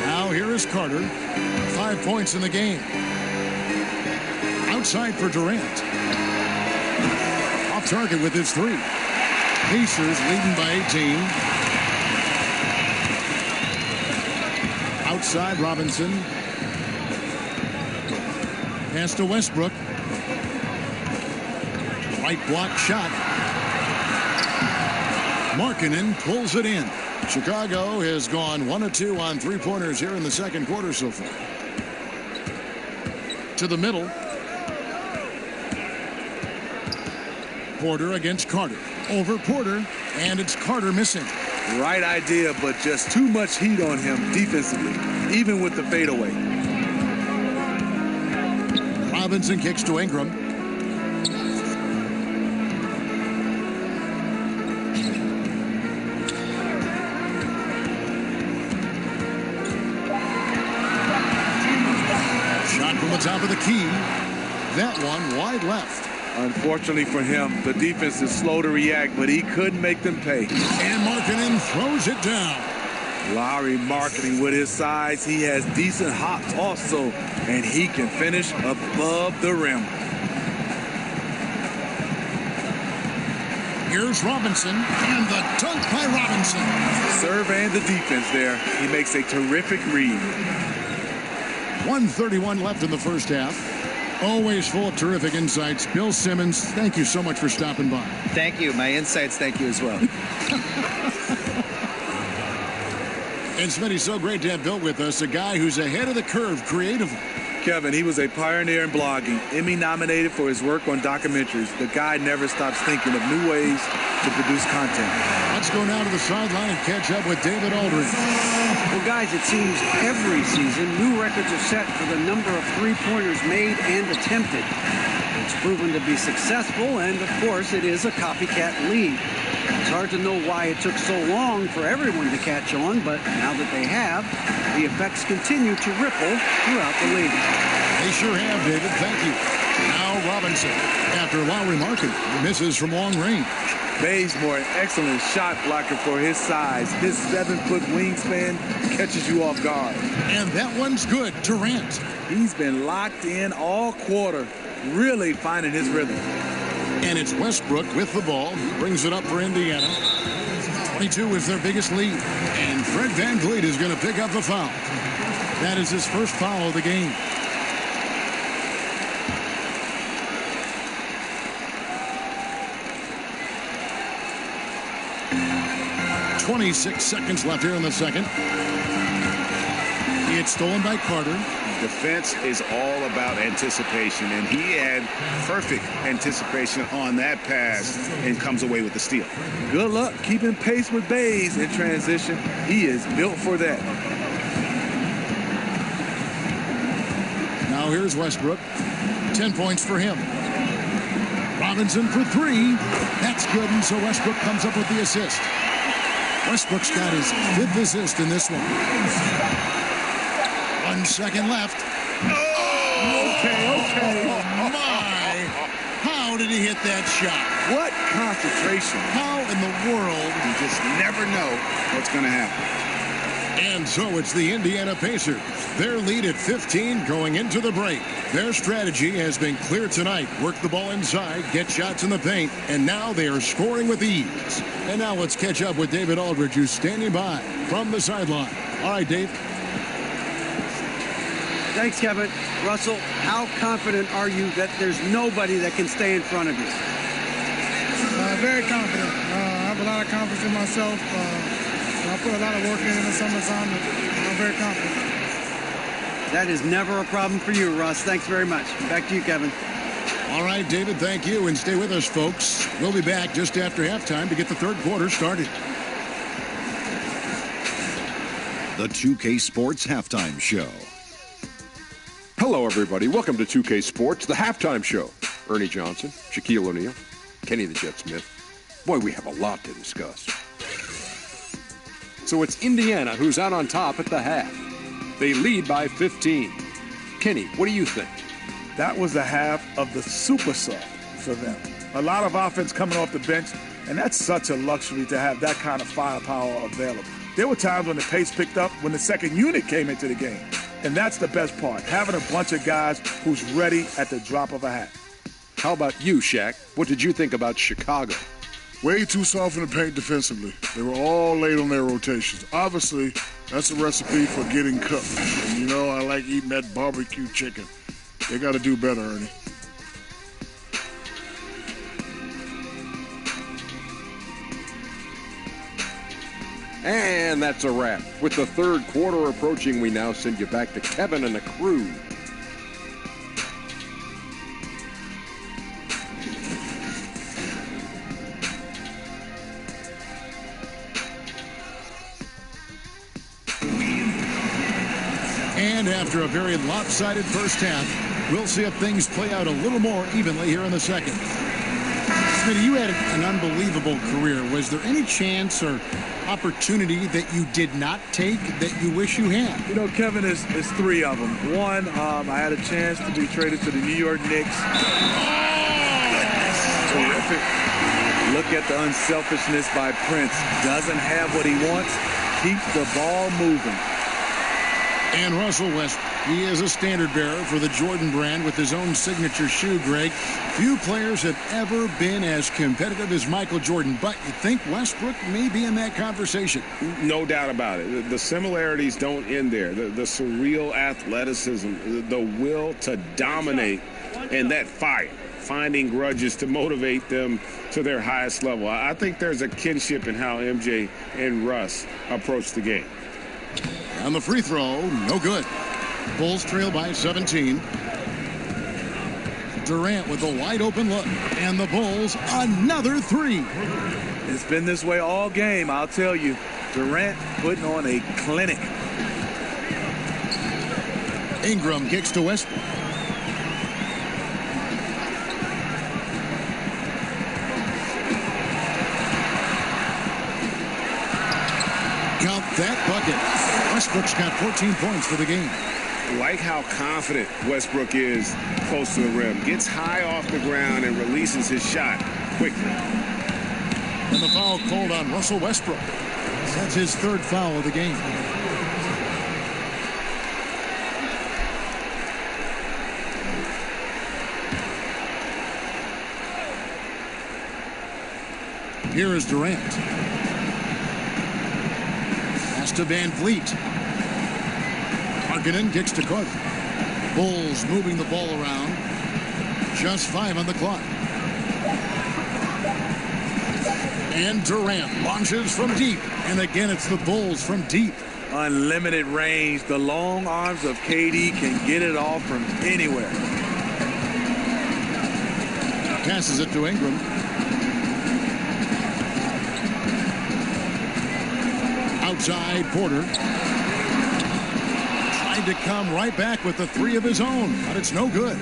Now here is Carter. 5 points in the game. Outside for Durant. Off target with his 3. Pacers leading by 18. Outside Robinson. Pass to Westbrook. Right block shot. Markkanen pulls it in. Chicago has gone 1 of 2 on 3-pointers here in the second quarter so far. To the middle. Porter against Carter. Over Porter, and it's Carter missing. Right idea, but just too much heat on him defensively, even with the fadeaway. Robinson kicks to Ingram. Shot from the top of the key. That one wide left. Unfortunately for him, the defense is slow to react, but he couldn't make them pay. And Markkanen throws it down. Lauri Markkanen with his size, he has decent hops also, and he can finish above the rim. Here's Robinson, and the dunk by Robinson. Serve and the defense there. He makes a terrific read. 1:31 left in the first half. Always full of terrific insights. Bill Simmons, thank you so much for stopping by. Thank you. My insights, thank you as well. And Smitty, so great to have Bill with us, a guy who's ahead of the curve creatively. Kevin, he was a pioneer in blogging, Emmy nominated for his work on documentaries. The guy never stops thinking of new ways to produce content. Let's go now to the sideline and catch up with David Aldridge. Well, guys, it seems every season new records are set for the number of three-pointers made and attempted. It's proven to be successful, and of course, it is a copycat league. It's hard to know why it took so long for everyone to catch on, but now that they have, the effects continue to ripple throughout the league. They sure have, David. Thank you. Now Robinson, after Lauri Markkanen misses from long range. Bazemore, an excellent shot blocker for his size. His 7-foot wingspan catches you off guard. And that one's good. Durant. He's been locked in all quarter, really finding his rhythm. And it's Westbrook with the ball. He brings it up for Indiana. 22 is their biggest lead. And Fred VanVleet is going to pick up the foul. That is his first foul of the game. .26 seconds left here in the second. It's stolen by Carter. Defense is all about anticipation, and he had perfect anticipation on that pass and comes away with the steal. Good luck keeping pace with Baze in transition. He is built for that. Now here's Westbrook. 10 points for him. Robinson for 3. That's good, and so Westbrook comes up with the assist. Westbrook's got his 5th assist in this one. 1 second left. Okay. Oh, my. How did he hit that shot? What concentration. How in the world? You just never know what's going to happen. And so it's the Indiana Pacers. Their lead at 15 going into the break. Their strategy has been clear tonight. Work the ball inside, get shots in the paint, and now they are scoring with ease. And now let's catch up with David Aldridge, who's standing by from the sideline. All right, Dave. Thanks, Kevin. Russell, how confident are you that there's nobody that can stay in front of you? Very confident. I have a lot of confidence in myself. I put a lot of work in the summertime. I'm very confident. That is never a problem for you, Russ. Thanks very much. Back to you, Kevin. All right, David, thank you. And stay with us, folks. We'll be back just after halftime to get the third quarter started. The 2K Sports Halftime Show. Hello, everybody. Welcome to 2K Sports, the halftime show. Ernie Johnson, Shaquille O'Neal, Kenny the Jet Smith. Boy, we have a lot to discuss. So it's Indiana who's out on top at the half. They lead by 15. Kenny, what do you think? That was the half of the super sub for them. A lot of offense coming off the bench, and that's such a luxury to have that kind of firepower available. There were times when the pace picked up when the second unit came into the game. And that's the best part, having a bunch of guys who's ready at the drop of a hat. How about you, Shaq? What did you think about Chicago? Way too soft in the paint defensively. They were all late on their rotations. Obviously, that's a recipe for getting cooked. And you know, I like eating that barbecue chicken. They got to do better, Ernie. And that's a wrap. With the third quarter approaching, we now send you back to Kevin and the crew. And after a very lopsided first half, we'll see if things play out a little more evenly here in the second. Smitty, you had an unbelievable career. Was there any chance or opportunity that you did not take that you wish you had? You know, Kevin, is three of them. One, I had a chance to be traded to the New York Knicks. Terrific. Look at the unselfishness by Prince. Doesn't have what he wants. Keep the ball moving. And Russell Westbrook, he is a standard bearer for the Jordan brand with his own signature shoe, Greg. Few players have ever been as competitive as Michael Jordan, but you think Westbrook may be in that conversation. No doubt about it. The similarities don't end there. The surreal athleticism, the will to dominate, and that fire, finding grudges to motivate them to their highest level. I think there's a kinship in how MJ and Russ approach the game. On the free throw, no good. Bulls trail by 17. Durant with a wide open look. And the Bulls, another three. It's been this way all game, I'll tell you. Durant putting on a clinic. Ingram kicks to Westbrook. Count that bucket. Westbrook's got 14 points for the game. Like how confident Westbrook is close to the rim. Gets high off the ground and releases his shot quickly. And the foul called on Russell Westbrook. That's his third foul of the game. Here is Durant. Pass to Van Vliet. Markkanen kicks to Carter. Bulls moving the ball around. Just 5 on the clock. And Durant launches from deep. And again, it's the Bulls from deep. Unlimited range. The long arms of KD can get it off from anywhere. Passes it to Ingram. Outside, Porter. Tried to come right back with the three of his own, but it's no good.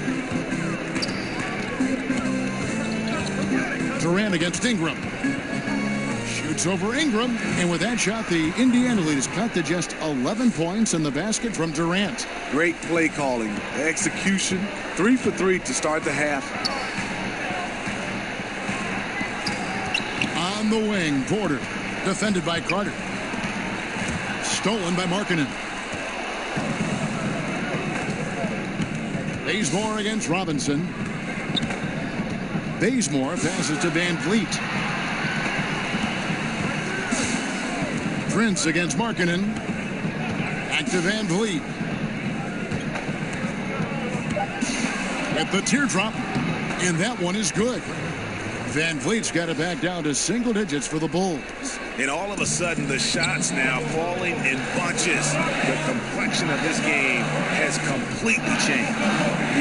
Durant against Ingram. Shoots over Ingram, and with that shot, the Indiana lead is cut to just 11 points in the basket from Durant. Great play calling. The execution. 3 for 3 to start the half. On the wing, Porter, defended by Carter. Stolen by Markkanen. Bazemore against Robinson. Bazemore passes to Van Vliet. Prince against Markkanen. Back to Van Vliet. At the teardrop, and that one is good. Van Vliet's got it back down to single digits for the Bulls. And all of a sudden, the shots now falling in bunches. The complexion of this game has completely changed.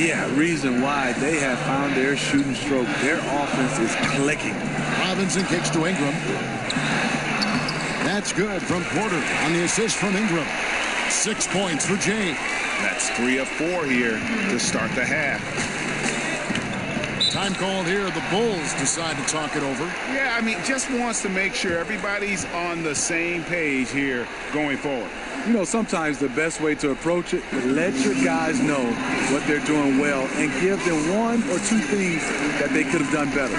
Yeah, reason why they have found their shooting stroke. Their offense is clicking. Robinson kicks to Ingram. That's good from Porter on the assist from Ingram. 6 points for James. That's 3 of 4 here to start the half. Time called here. The Bulls decide to talk it over. Yeah, I mean, just wants to make sure everybody's on the same page here going forward. You know, sometimes the best way to approach it is let your guys know what they're doing well and give them 1 or 2 things that they could have done better.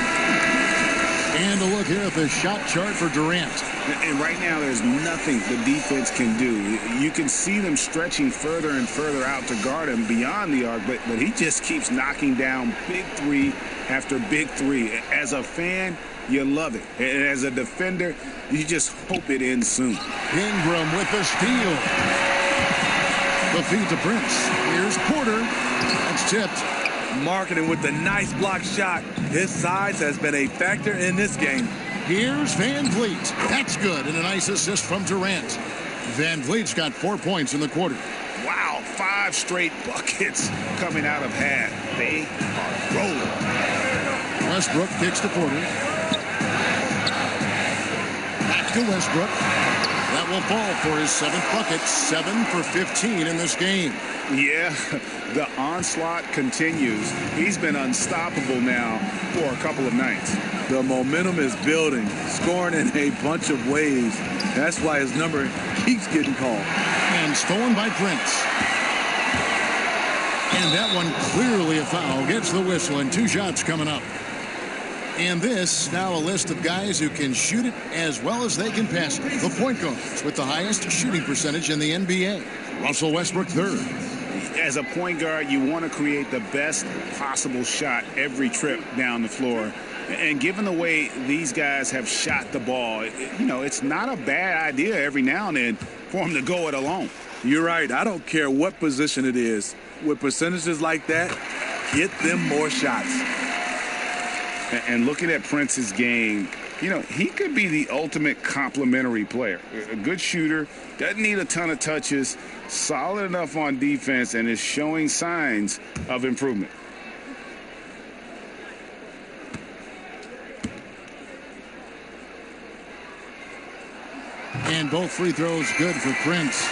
And a look here at the shot chart for Durant. And right now, there's nothing the defense can do. You can see them stretching further and further out to guard him beyond the arc, but he just keeps knocking down big 3 after big 3. As a fan, you love it. And as a defender, you just hope it ends soon. Ingram with the steal. The feed to Prince. Here's Porter. That's tipped. Markkanen with the nice block shot. His size has been a factor in this game. Here's Van Vliet. That's good. And a nice assist from Durant. Van Vliet's got 4 points in the quarter. Wow, 5 straight buckets coming out of half. They are rolling. Westbrook kicks to Porter. Back to Westbrook. That will fall for his 7th bucket. 7 for 15 in this game. Yeah, the onslaught continues. He's been unstoppable now for a couple of nights. The momentum is building, scoring in a bunch of ways. That's why his number keeps getting called. And stolen by Prince. And that one clearly a foul. Gets the whistle and 2 shots coming up. And this, now a list of guys who can shoot it as well as they can pass it. The point guards with the highest shooting percentage in the NBA. Russell Westbrook, 3rd. As a point guard, you want to create the best possible shot every trip down the floor. And given the way these guys have shot the ball, you know, it's not a bad idea every now and then for them to go it alone. You're right. I don't care what position it is. With percentages like that, get them more shots. And looking at Prince's game, you know, he could be the ultimate complementary player. A good shooter, doesn't need a ton of touches, solid enough on defense, and is showing signs of improvement. And both free throws good for Prince.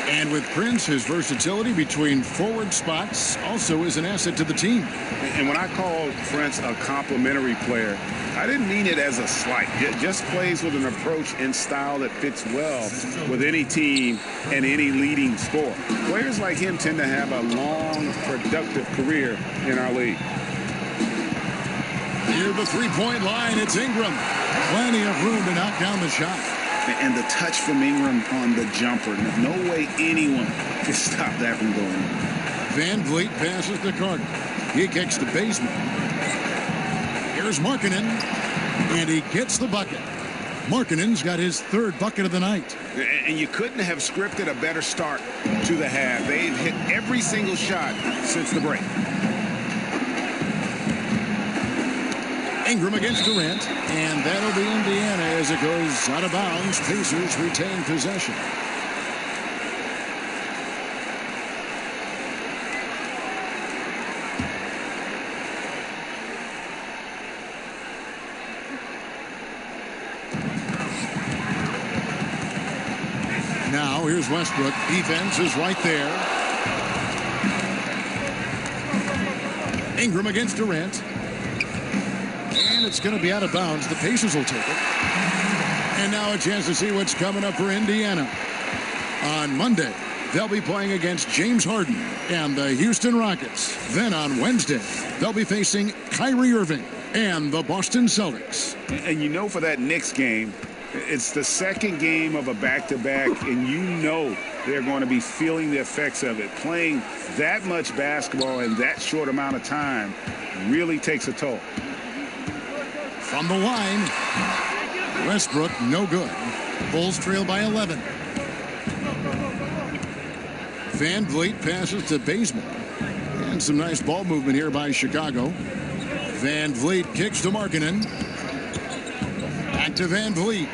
And with Prince, his versatility between forward spots also is an asset to the team. And when I called Prince a complimentary player, I didn't mean it as a slight. It just plays with an approach and style that fits well with any team and any leading scorer. Players like him tend to have a long, productive career in our league. Near the three-point line, it's Ingram. Plenty of room to knock down the shot. And the touch from Ingram on the jumper. No way anyone can stop that from going in. Van Vliet passes to Carter. He kicks to Bazemore. Here's Markkanen, and he gets the bucket. Markkanen's got his 3rd bucket of the night. And you couldn't have scripted a better start to the half. They've hit every single shot since the break. Ingram against Durant, and that'll be Indiana as it goes out of bounds. Pacers retain possession. Now here's Westbrook. Defense is right there. Ingram against Durant. And it's going to be out of bounds. The Pacers will take it. And now a chance to see what's coming up for Indiana. On Monday, they'll be playing against James Harden and the Houston Rockets. Then on Wednesday, they'll be facing Kyrie Irving and the Boston Celtics. And you know, for that Knicks game, It's the second game of a back-to-back, and you know they're going to be feeling the effects of it. Playing that much basketball in that short amount of time really takes a toll. From the line, Westbrook, no good. Bulls trail by 11. Van Vliet passes to Bazemore. And some nice ball movement here by Chicago. Van Vliet kicks to Markkanen. Back to Van Vliet.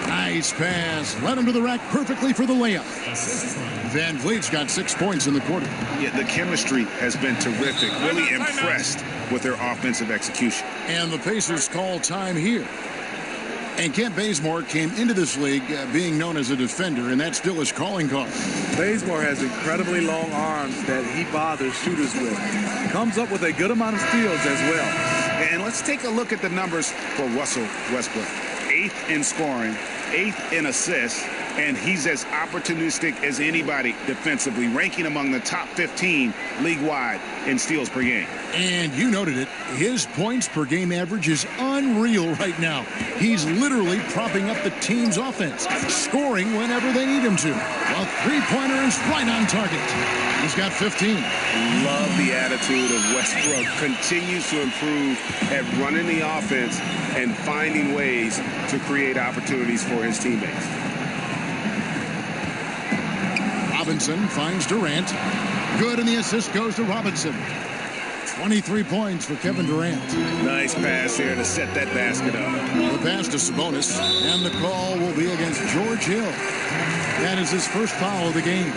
Nice pass. Led him to the rack perfectly for the layup. Van Vliet's got 6 points in the quarter. Yeah, the chemistry has been terrific. Really impressed with their offensive execution. And the Pacers call time here. And Kent Bazemore came into this league being known as a defender, and that's still his calling card. Bazemore has incredibly long arms that he bothers shooters with. Comes up with a good amount of steals as well. And let's take a look at the numbers for Russell Westbrook. 8th in scoring, 8th in assists, and he's as opportunistic as anybody defensively, ranking among the top 15 league-wide in steals per game. And you noted it. His points per game average is unreal right now. He's literally propping up the team's offense, scoring whenever they need him to. A three-pointer is right on target. He's got 15. Love the attitude of Westbrook. Continues to improve at running the offense and finding ways to create opportunities for his teammates. Robinson finds Durant. Good, and the assist goes to Robinson. 23 points for Kevin Durant. Nice pass there to set that basket up. The pass to Sabonis, and the call will be against George Hill. That is his first foul of the game.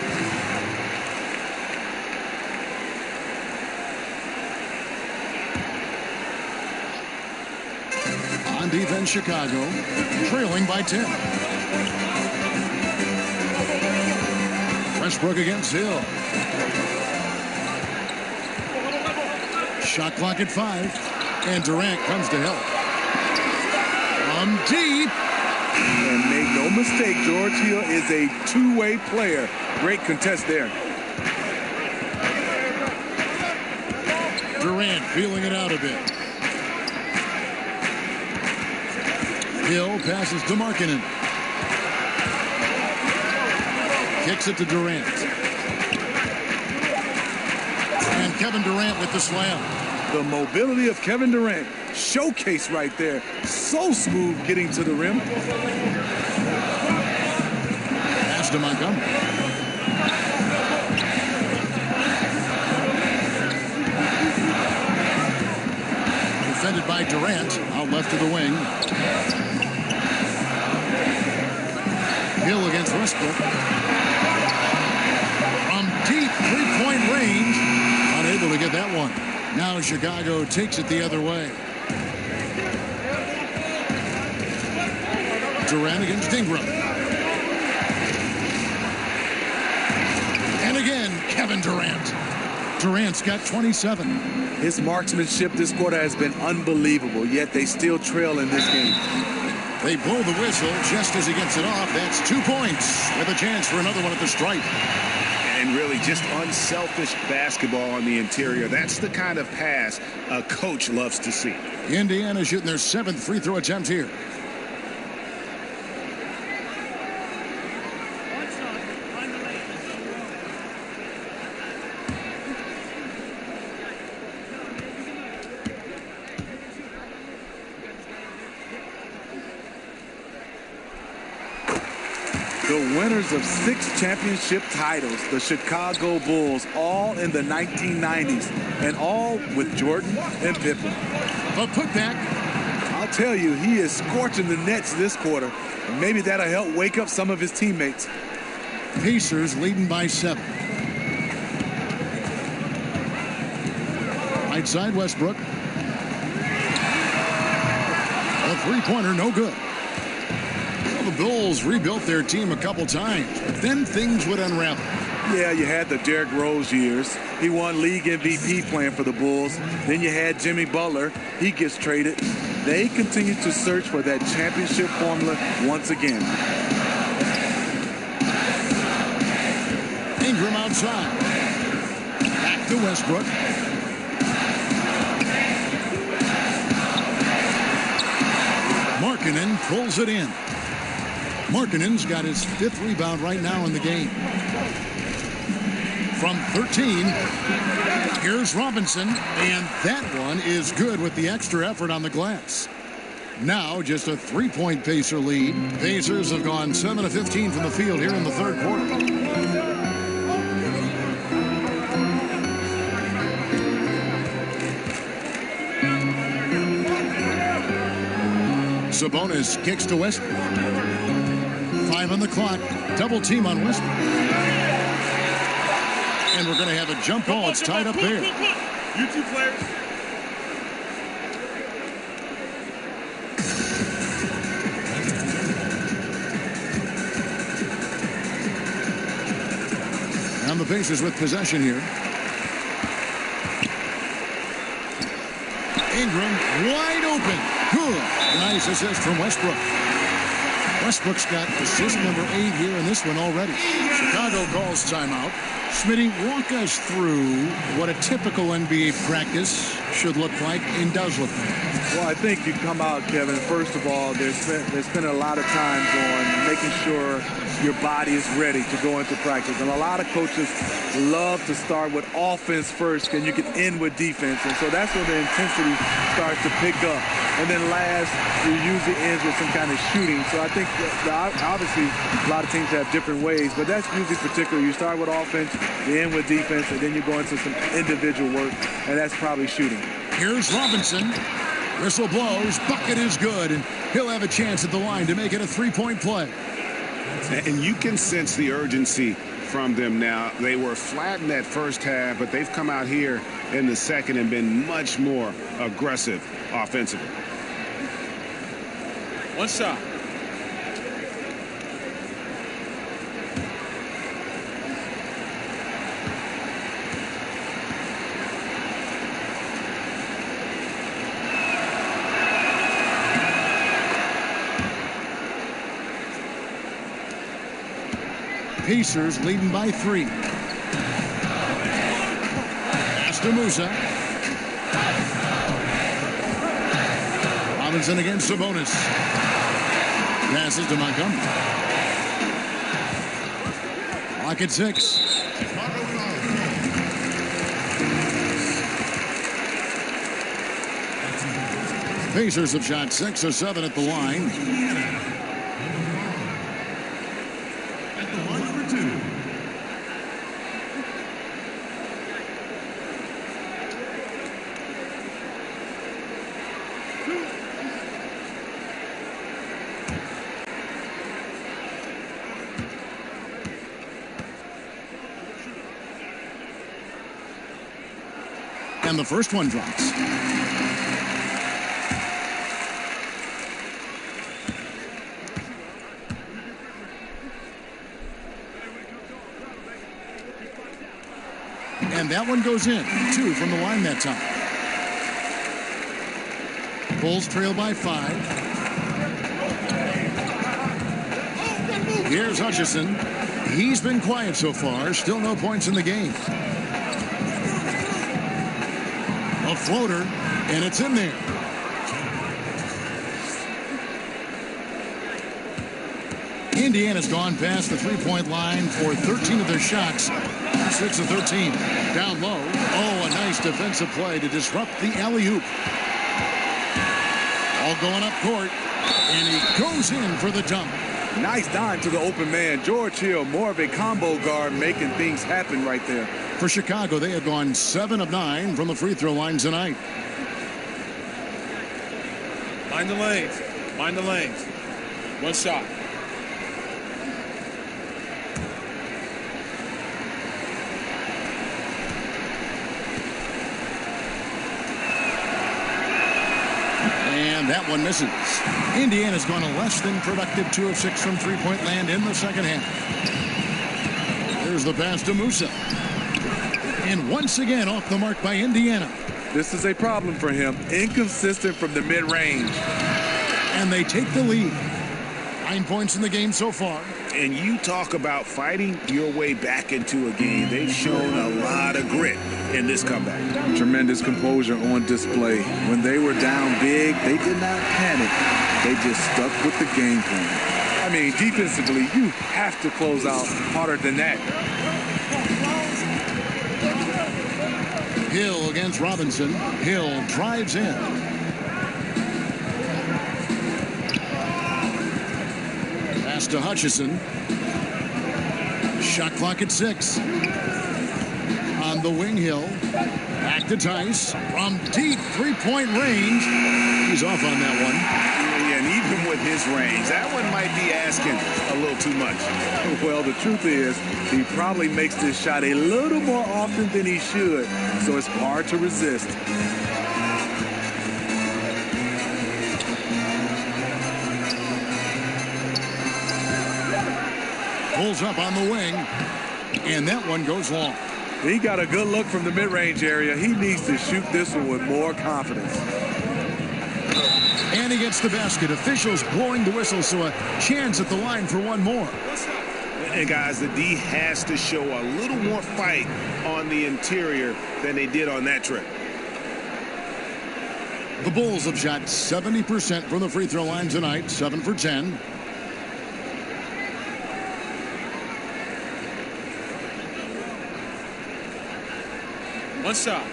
On defense, Chicago, trailing by 10. Westbrook against Hill. Shot clock at 5. And Durant comes to help. From deep. And make no mistake, George Hill is a two-way player. Great contest there. Durant feeling it out a bit. Hill passes to Markkanen. Kicks it to Durant. And Kevin Durant with the slam. The mobility of Kevin Durant, showcase right there. So smooth getting to the rim. Pass to Montgomery. Defended by Durant, out left to the wing. Hill against Westbrook. From deep three-point range, unable to get that one. Now Chicago takes it the other way. Durant against Ingram. And again, Kevin Durant. Durant's got 27. His marksmanship this quarter has been unbelievable, yet they still trail in this game. They blow the whistle just as he gets it off. That's 2 points with a chance for another one at the stripe. And really just unselfish basketball on the interior. That's the kind of pass a coach loves to see. Indiana shooting their 7th free throw attempt here. The winners of 6 championship titles, the Chicago Bulls, all in the 1990s, and all with Jordan and Pippen. A putback. I'll tell you, he is scorching the Nets this quarter, and maybe that'll help wake up some of his teammates. Pacers leading by 7. Right side, Westbrook. A three-pointer, no good. The Bulls rebuilt their team a couple times, but then things would unravel. Yeah, you had the Derrick Rose years. He won league MVP playing for the Bulls. Then you had Jimmy Butler. He gets traded. They continue to search for that championship formula once again. Ingram outside. Back to Westbrook. Markkanen pulls it in. Markkanen's got his 5th rebound right now in the game. From 13, here's Robinson, and that one is good with the extra effort on the glass. Now just a 3-point Pacer lead. Pacers have gone 7 of 15 from the field here in the 3rd quarter. Sabonis kicks to Westbrook. 5 on the clock. Double team on Westbrook. And we're going to have a jump ball. It's tied up there. You two players. And the Pacers with possession here. Ingram wide open. Good. Nice assist from Westbrook. Westbrook's got assist number 8 here in this one already. Chicago calls timeout. Smitty, walk us through what a typical NBA practice should look like and does look like. Well, I think you come out, Kevin, first of all, they spend a lot of times on making sure your body is ready to go into practice. And a lot of coaches love to start with offense first, and you can end with defense. And so that's where the intensity starts to pick up. And then last, you usually ends with some kind of shooting. So I think obviously a lot of teams have different ways, but that's usually particular. You start with offense, you end with defense, and then you go into some individual work, and that's probably shooting. Here's Robinson. Whistle blows. Bucket is good, and he'll have a chance at the line to make it a 3-point play. And you can sense the urgency from them now. They were flat in that first half, but they've come out here in the second and been much more aggressive offensively. One shot. Pacers leading by 3. Pass to Musa. Robinson against Sabonis. Passes to Montgomery. Clock at 6. Pacers have shot 6 or 7 at the line. And the first one drops. And that one goes in. 2 from the line that time. Bulls trail by 5. Here's Hutchison. He's been quiet so far. Still no points in the game. A floater, and it's in there. Indiana's gone past the 3-point line for 13 of their shots. 6 of 13. Down low. Oh, a nice defensive play to disrupt the alley-oop. All going up court, and he goes in for the dunk. Nice dime to the open man. George Hill, more of a combo guard, making things happen right there. For Chicago, they have gone 7 of 9 from the free throw line tonight. Mind the lanes. Mind the lanes. One shot. And that one misses. Indiana's gone a less than productive 2 of 6 from three-point land in the second half. There's the pass to Musa. And once again off the mark by Indiana. This is a problem for him. Inconsistent from the mid-range. And they take the lead. 9 points in the game so far. And you talk about fighting your way back into a game. They've shown a lot of grit in this comeback. Tremendous composure on display. When they were down big, they did not panic. They just stuck with the game plan. I mean, defensively, you have to close out harder than that. Hill against Robinson. Hill drives in. Pass to Hutchison. Shot clock at 6. On the wing, Hill. Back to Tice. From deep three-point range. He's off on that one. Yeah, and even with his range, that one might be asking a little too much. Well, the truth is, he probably makes this shot a little more often than he should, so it's hard to resist. Pulls up on the wing, and that one goes long. He got a good look from the mid-range area. He needs to shoot this one with more confidence. And he gets the basket. Officials blowing the whistle, so a chance at the line for one more. And guys, the D has to show a little more fight on the interior than they did on that trip. The Bulls have shot 70% from the free throw line tonight, 7 for 10. One shot.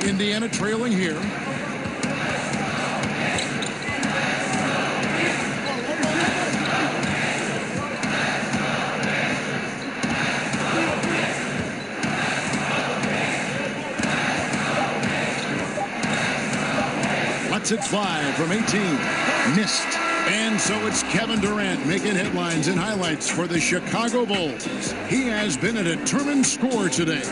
Indiana trailing here. Lets it fly from 18. Missed. And so it's Kevin Durant making headlines and highlights for the Chicago Bulls. He has been a determined scorer today.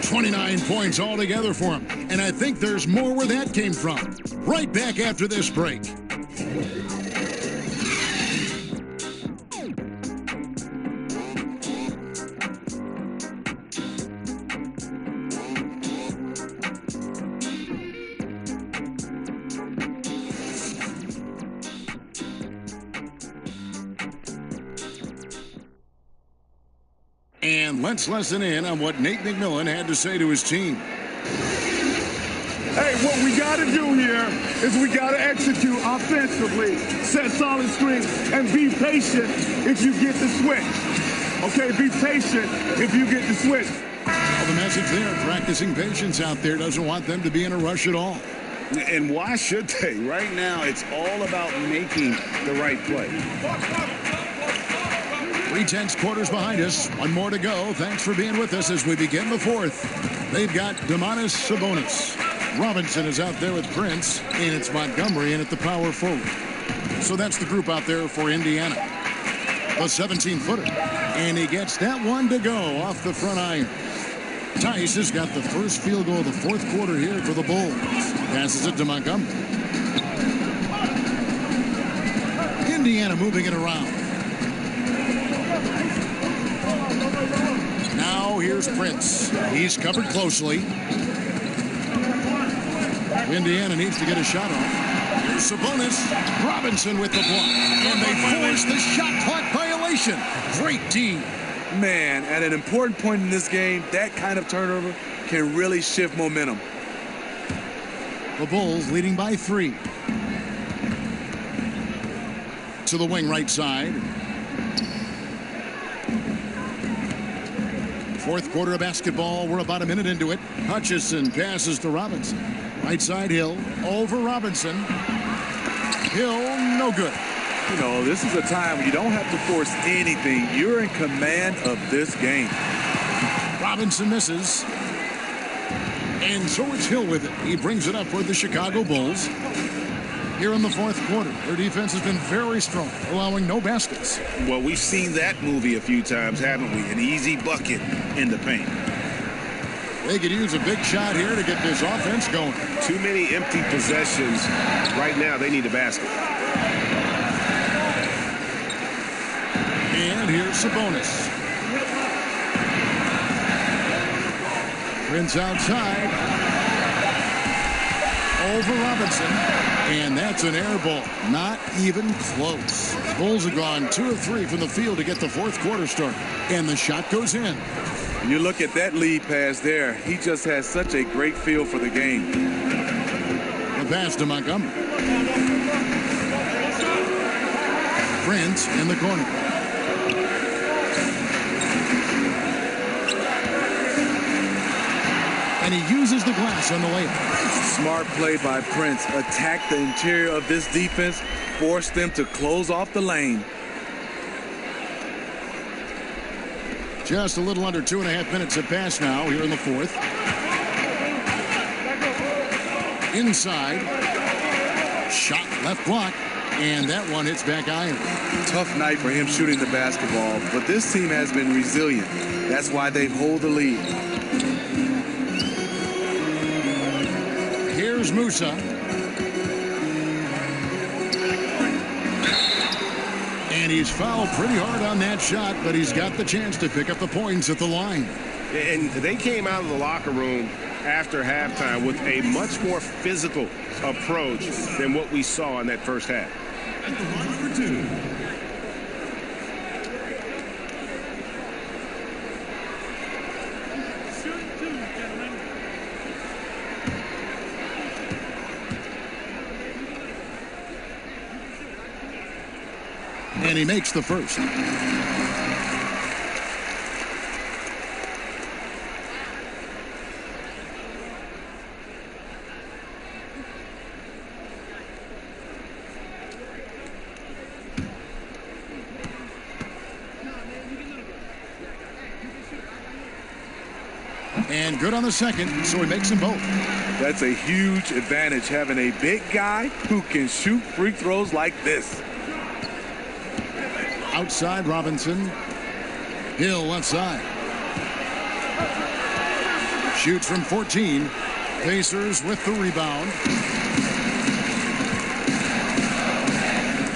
29 points altogether for him. And I think there's more where that came from. Right back after this break. And let's listen in on what Nate McMillan had to say to his team. Hey, what we got to do here is we got to execute offensively, set solid screens, and be patient if you get the switch. Okay, be patient if you get the switch. Well, the message there, practicing patience out there, doesn't want them to be in a rush at all. And why should they? Right now, it's all about making the right play. 3/10 quarters behind us. One more to go. Thanks for being with us as we begin the fourth. They've got Domantas Sabonis. Robinson is out there with Prince, and it's Montgomery in at the power forward. So that's the group out there for Indiana. The 17-footer. And he gets that one to go off the front iron. Tice has got the first field goal of the fourth quarter here for the Bulls. Passes it to Montgomery. Indiana moving it around. Now here's Prince. He's covered closely. Indiana needs to get a shot off. Here's Sabonis. Robinson with the block. And they force the shot clock violation. Great team. Man, at an important point in this game, that kind of turnover can really shift momentum. The Bulls leading by 3. To the wing right side. Fourth quarter of basketball. We're about a minute into it. Hutchison passes to Robinson. Right side, Hill. Over Robinson. Hill, no good. You know, this is a time when you don't have to force anything. You're in command of this game. Robinson misses. And so it's Hill with it. He brings it up for the Chicago Bulls. Here in the fourth quarter, their defense has been very strong, allowing no baskets. Well, we've seen that movie a few times, haven't we? An easy bucket in the paint. They could use a big shot here to get this offense going. Too many empty possessions. Right now, they need a basket. And here's Sabonis. Prince outside. Over Robinson. And that's an air ball. Not even close. Bulls have gone 2 of 3 from the field to get the fourth quarter started. And the shot goes in. When you look at that lead pass there, he just has such a great feel for the game. The pass to Montgomery. Prince in the corner. And he uses the glass on the layup. Smart play by Prince. Attack the interior of this defense. Force them to close off the lane. Just a little under 2.5 minutes have passed now here in the fourth. Inside. Shot left block. And that one hits back iron. Tough night for him shooting the basketball. But this team has been resilient. That's why they hold the lead. Here's Musa. And he's fouled pretty hard on that shot, but he's got the chance to pick up the points at the line. And they came out of the locker room after halftime with a much more physical approach than what we saw in that first half. At the line for 2. And he makes the first. And good on the second, so he makes them both. That's a huge advantage, having a big guy who can shoot free throws like this. Outside Robinson. Hill left side. Shoots from 14. Pacers with the rebound.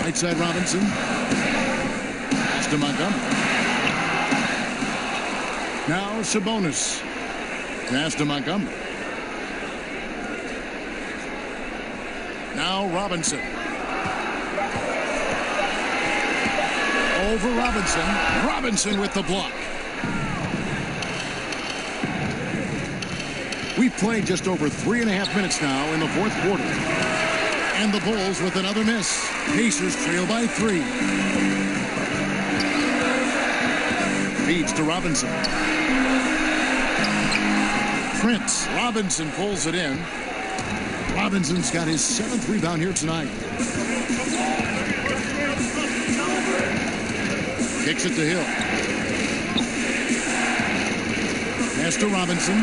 Right side Robinson. Pass to Montgomery. Now Sabonis. Pass to Montgomery. Now Robinson. Over Robinson. Robinson with the block. We've played just over 3.5 minutes now in the fourth quarter. And the Bulls with another miss. Pacers trail by 3. Feeds to Robinson. Prince. Robinson pulls it in. Robinson's got his 7th rebound here tonight. Kicks it to Hill. Pass to Robinson.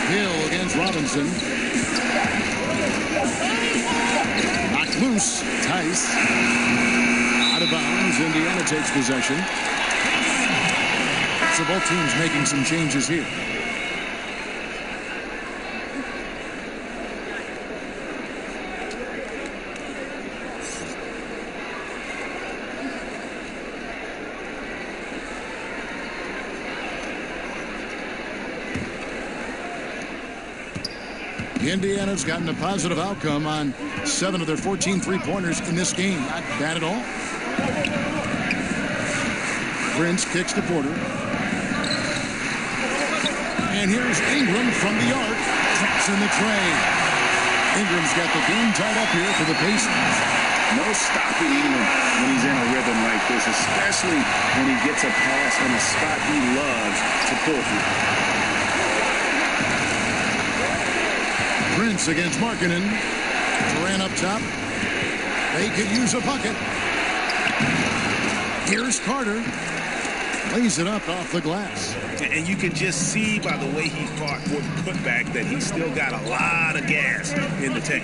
Hill against Robinson. Knocked loose. Tice. Out of bounds. Indiana takes possession. So both teams making some changes here. Indiana's gotten a positive outcome on 7 of their 14 three-pointers in this game. Not bad at all. Prince kicks to Porter. And here's Ingram from the arc. Traps in the tray. Ingram's got the game tied up here for the Pacers. No stopping Ingram when he's in a rhythm like this, especially when he gets a pass in a spot he loves to pull through. Prince against Markkanen. Durant up top. They could use a bucket. Here's Carter. Lays it up off the glass. And you can just see by the way he fought for the putback that he's still got a lot of gas in the tank.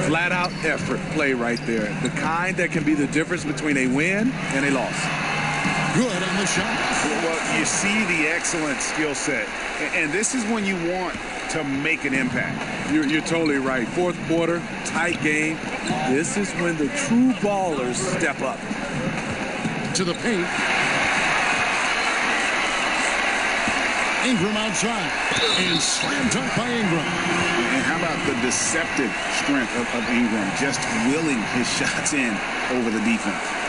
Flat out effort play right there. The kind that can be the difference between a win and a loss. good on the shot. Well, you see the excellent skill set. And this is when you want to make an impact. You're totally right. Fourth quarter, tight game. This is when the true ballers step up. To the paint. Ingram outside. And slam dunk by Ingram. And how about the deceptive strength of Ingram, just willing his shots in over the defense.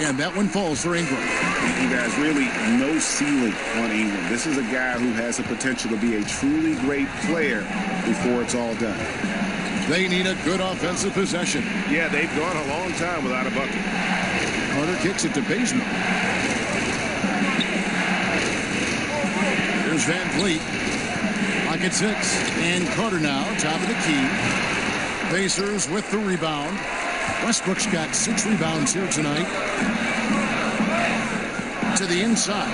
And that one falls for Ingram. You guys, really no ceiling on Ingram. This is a guy who has the potential to be a truly great player before it's all done. They need a good offensive possession. Yeah, they've gone a long time without a bucket. Carter kicks it to Bazemore. Here's Van Vliet. Pocket 6. And Carter now, top of the key. Pacers with the rebound. Westbrook's got 6 rebounds here tonight. To the inside.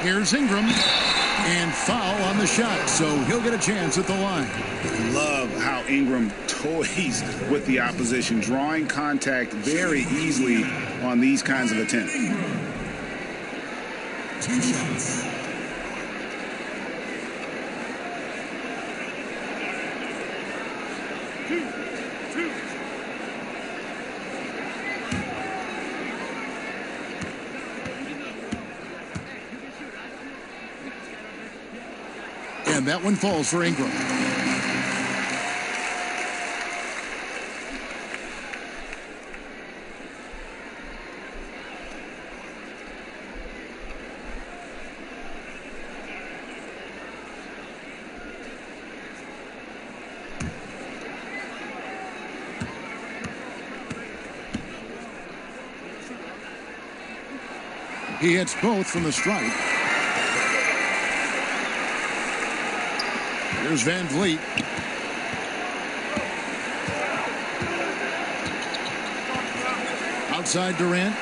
Here's Ingram. And foul on the shot, so he'll get a chance at the line. Love how Ingram toys with the opposition, drawing contact very easily on these kinds of attempts. 2 shots. And that one falls for Ingram. He hits both from the stripe. Here's Van Vliet. Outside Durant.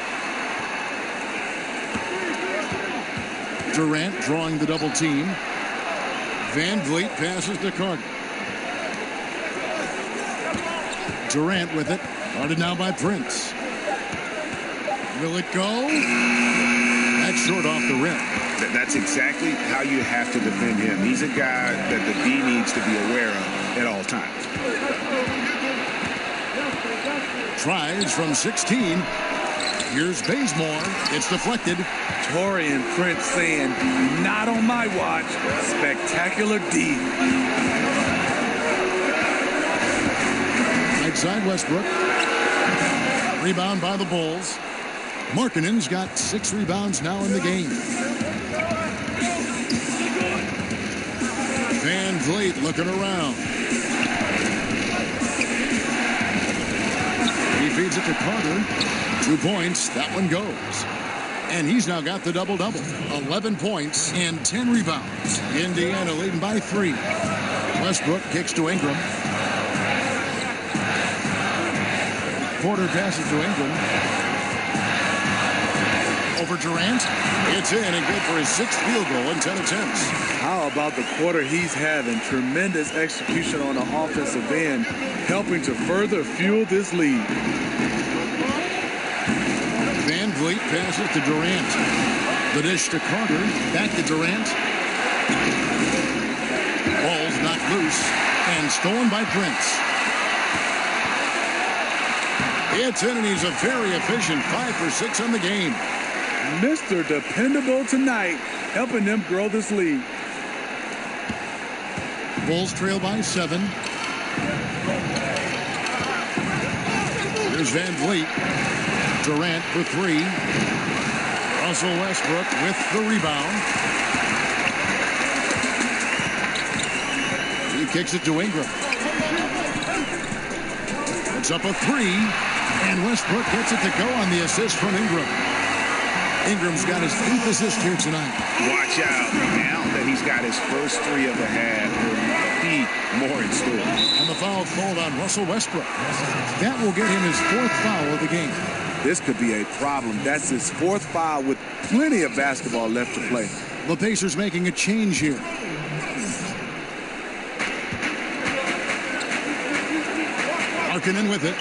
Durant drawing the double team. Van Vliet passes to Carter. Durant with it. Guarded now by Prince. Will it go? That's short off the rim. That's exactly how you have to defend him. He's a guy that the D needs to be aware of at all times. Tries from 16. Here's Bazemore. It's deflected. Taurean Prince saying, not on my watch. Spectacular D. Right side Westbrook. Rebound by the Bulls. Markkanen's got 6 rebounds now in the game. Van Vliet looking around. He feeds it to Carter. 2 points. That one goes. And he's now got the double-double. 11 points and 10 rebounds. Indiana leading by 3. Westbrook kicks to Ingram. Porter passes to Ingram. Over Durant. It's in and good for his 6th field goal in 10 attempts. How about the quarter he's having? Tremendous execution on the offensive end, helping to further fuel this lead. Van Vliet passes to Durant. The dish to Carter. Back to Durant. Ball's knocked loose and stolen by Prince. It's in and he's a very efficient 5 for 6 on the game. Mr. Dependable tonight, helping them grow this lead. Bulls trail by 7. Here's Van Vliet. Durant for 3. Russell Westbrook with the rebound. He kicks it to Ingram. It's up a 3. And Westbrook gets it to go on the assist from Ingram. Ingram's got his 8th assist here tonight. Watch out now that he's got his first three of the half. There'll be more in store. And the foul called on Russell Westbrook. That will get him his fourth foul of the game. This could be a problem. That's his fourth foul with plenty of basketball left to play. The Pacers making a change here. Markkanen with it.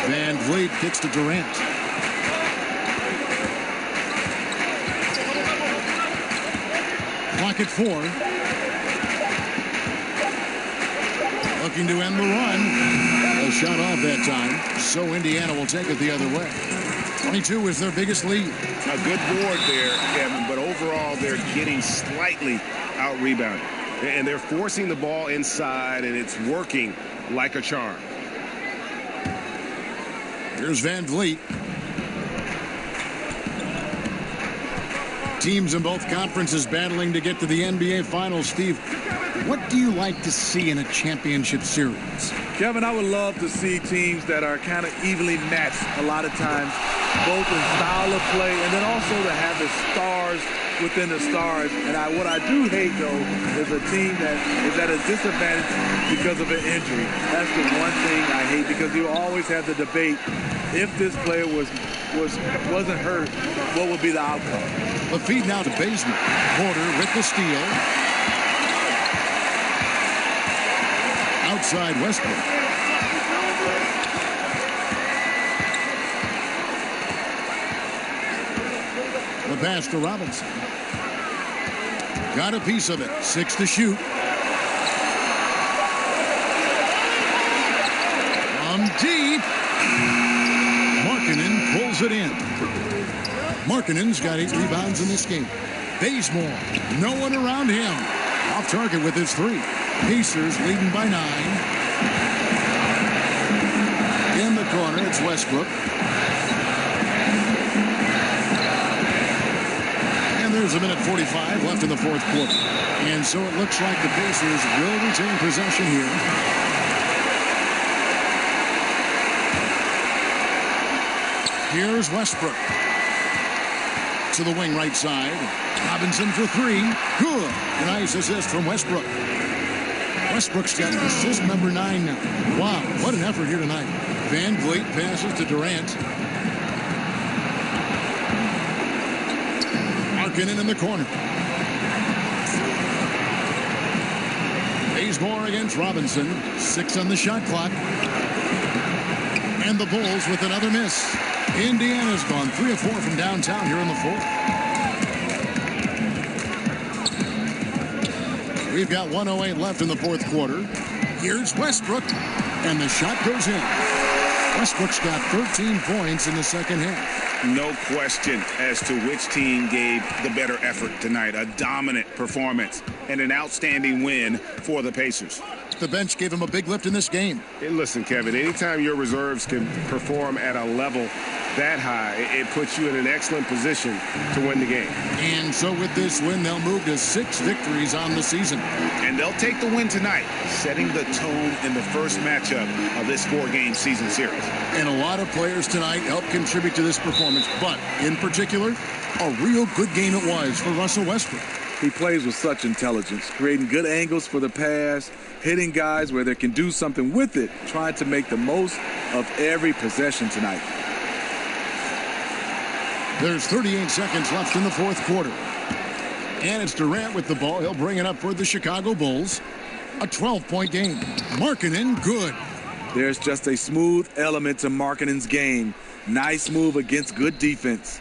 Van Vliet kicks to Durant. Clock at 4. Looking to end the run. A shot off that time, so Indiana will take it the other way. 22 is their biggest lead. A good board there, Kevin, but overall they're getting slightly out-rebounded. And they're forcing the ball inside, and it's working like a charm. Here's Van Vliet. Teams in both conferences battling to get to the NBA Finals. Steve, what do you like to see in a championship series? Kevin, I would love to see teams that are kind of evenly matched a lot of times, both in style of play and then also to have the stars within the stars. And what I do hate, though, is a team that is at a disadvantage because of an injury. That's the one thing I hate, because you always have the debate, if this player wasn't hurt, what would be the outcome? The feed now to Bazemore. Porter with the steal. Outside Westbrook. The pass to Robinson. Got a piece of it. 6 to shoot. From deep. Markkanen pulls it in. Markkanen's got 8 rebounds in this game. Bazemore, no one around him. Off target with his 3. Pacers leading by 9. In the corner, it's Westbrook. And there's a minute 45 left in the fourth quarter. And so it looks like the Pacers will retain possession here. Here's Westbrook. To the wing right side. Robinson for 3. Good. A nice assist from Westbrook. Westbrook's got assist number 9 now. Wow, what an effort here tonight. Van Vliet passes to Durant. Markkanen in the corner. Bazemore against Robinson. 6 on the shot clock. And the Bulls with another miss. Indiana's gone 3 of 4 from downtown here in the fourth. We've got 1:08 left in the fourth quarter. Here's Westbrook, and the shot goes in. Westbrook's got 13 points in the second half. No question as to which team gave the better effort tonight. A dominant performance and an outstanding win for the Pacers. The bench gave him a big lift in this game. Hey, listen, Kevin, anytime your reserves can perform at a level that high, it puts you in an excellent position to win the game. And so with this win, they'll move to 6 victories on the season. And they'll take the win tonight, setting the tone in the first matchup of this 4-game season series. And a lot of players tonight helped contribute to this performance, but in particular, a real good game it was for Russell Westbrook. He plays with such intelligence, creating good angles for the pass, hitting guys where they can do something with it, trying to make the most of every possession tonight. There's 38 seconds left in the fourth quarter. And it's Durant with the ball. He'll bring it up for the Chicago Bulls. A 12-point game. Markkanen, good. There's just a smooth element to Markkanen's game. Nice move against good defense.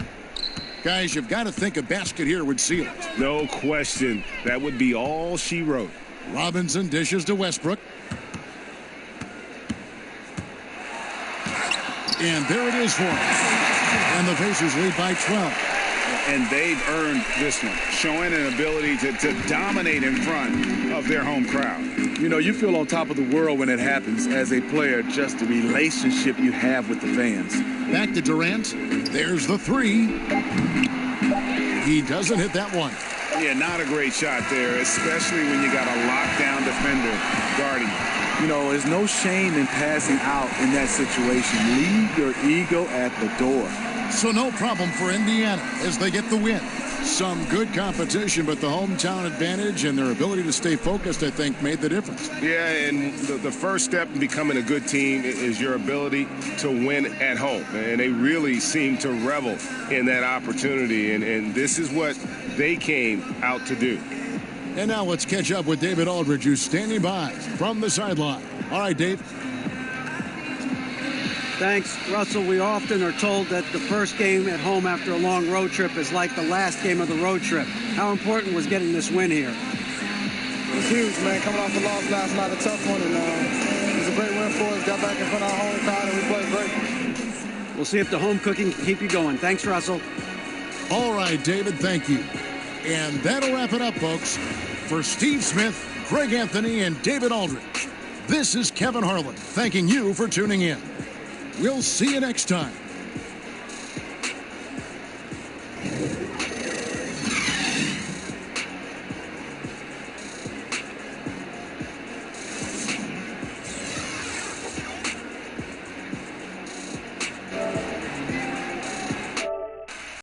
Guys, you've got to think a basket here would seal it. No question. That would be all she wrote. Robinson dishes to Westbrook. And there it is for him. And the Pacers lead by 12. And they've earned this one, showing an ability to dominate in front of their home crowd. You know, you feel on top of the world when it happens as a player, just the relationship you have with the fans. Back to Durant. There's the 3. He doesn't hit that one. Yeah, not a great shot there, especially when you got a lockdown defender guarding you. You know, there's no shame in passing out in that situation. Leave your ego at the door. So no problem for Indiana as they get the win. Some good competition, but the hometown advantage and their ability to stay focused, I think, made the difference. Yeah, and the first step in becoming a good team is your ability to win at home. And they really seem to revel in that opportunity. And this is what they came out to do. And now let's catch up with David Aldridge, who's standing by from the sideline. All right, Dave. Thanks, Russell. We often are told that the first game at home after a long road trip is like the last game of the road trip. How important was getting this win here? It was huge, man. Coming off the loss last night, a tough one, and it was a great win for us. Got back in front of our home crowd, and we played great. We'll see if the home cooking can keep you going. Thanks, Russell. All right, David, thank you. And that'll wrap it up, folks. For Steve Smith, Greg Anthony, and David Aldridge, this is Kevin Harlan thanking you for tuning in. We'll see you next time